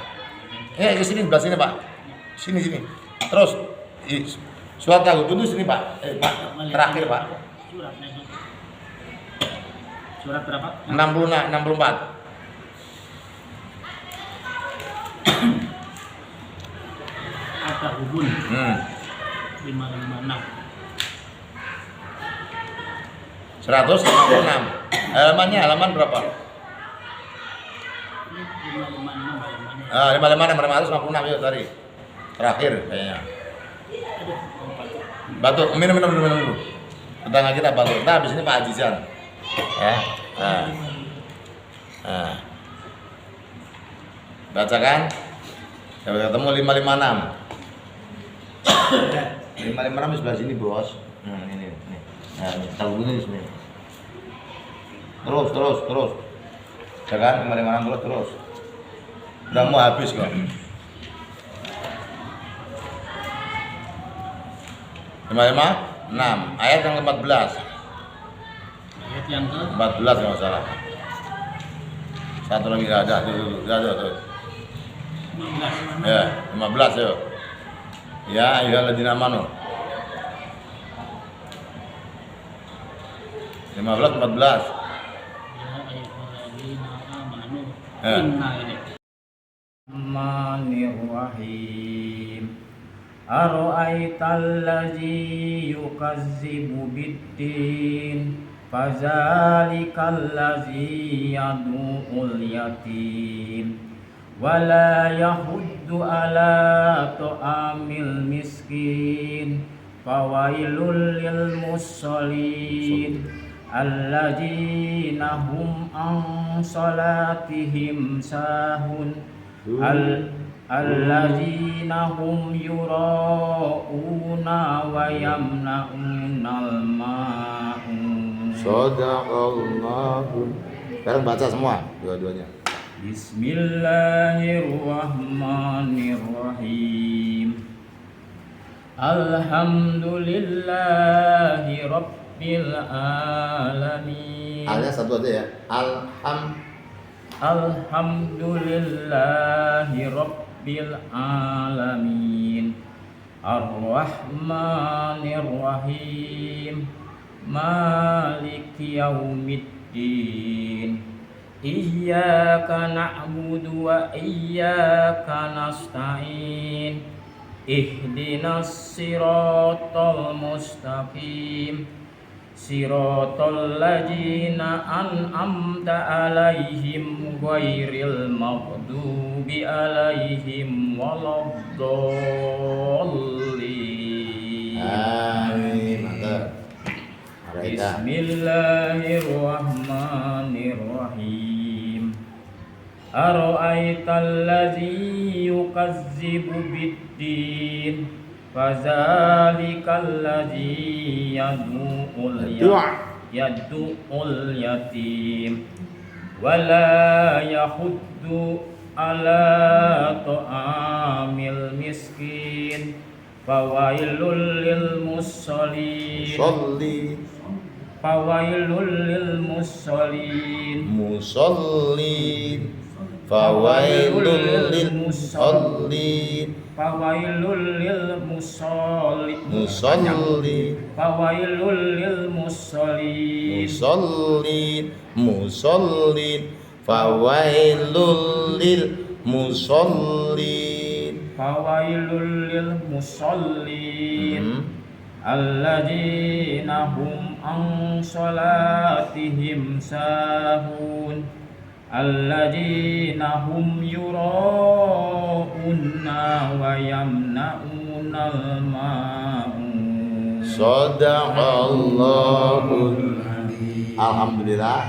Ke sini, sebelah sini Pak, sini terus surat Taghabun itu sini Pak, Pak terakhir Pak. Surat berapa? 64. At-Taghabun 556. 156. Halaman berapa? 556 yuk tadi. Terakhir kayaknya. Batuk, minum dulu. Tetangga kita batuk. Nah, habis ini Pak Ajizan. Ya. Bacakan. Sampai ketemu 556. 556 di sebelah sini, Bos. Ini. Nah, tahu ini di sini. Terus. Ya kan, 556 terus. Udah mau habis kok. 556 ayat yang ke-14. Ayat yang ke-14 kalau salah. Satu lagi ada tuh. 15. Ya, 15 yuk. Ya, ayyuhalladzina amanu. 15 14. Ya ayyuhalladzina amanu. Inna ilaihi Bismillahirrahmanirrahim. Ara'aital ladzi yukazzibu biddin, fazalikal ladzi yad'ul yatim wa la yahuddu ala ta'amil miskin, fawailul lil musallin alladzina hum an salatihim sahun alladzina hum yura'una wa yamna'unal ma'un. Shadaqallahu. Sekarang baca semua dua-duanya. Bismillahirrahmanirrahim. Alhamdulillahi rabbil alamin. Alnya satu aja ya. Alhamdulillahi rabbil alamin. Ar-Rahmanir Rahim. Maliki yaumiddin. Iyyaka na'budu wa iyyaka nasta'in. Ihdinas siratal mustaqim. Siratal ladzina an'amta 'alaihim ghairil maghdubi 'alaihim waladdallin. Amin. Mantap. Baiklah. Bismillahirrahmanirrahim. Ara'aital ladzi yukazzibu biddin. Fazalikal ladzi yad'ul yatim wala yahuddu ala ta'amil miskin. Fawailul lil musallin. Fawailul lil musallin. Fawailul lil musallin. Fawailul lil musallin. Fawailul lil musallin. Fawailul lil musallin. Fawailul lil musallin. Alladzina hum an salatihim sahun. Alladzina hum yura'una wa yamna'unal ma'un. Sadaqallahul Alhamdulillah.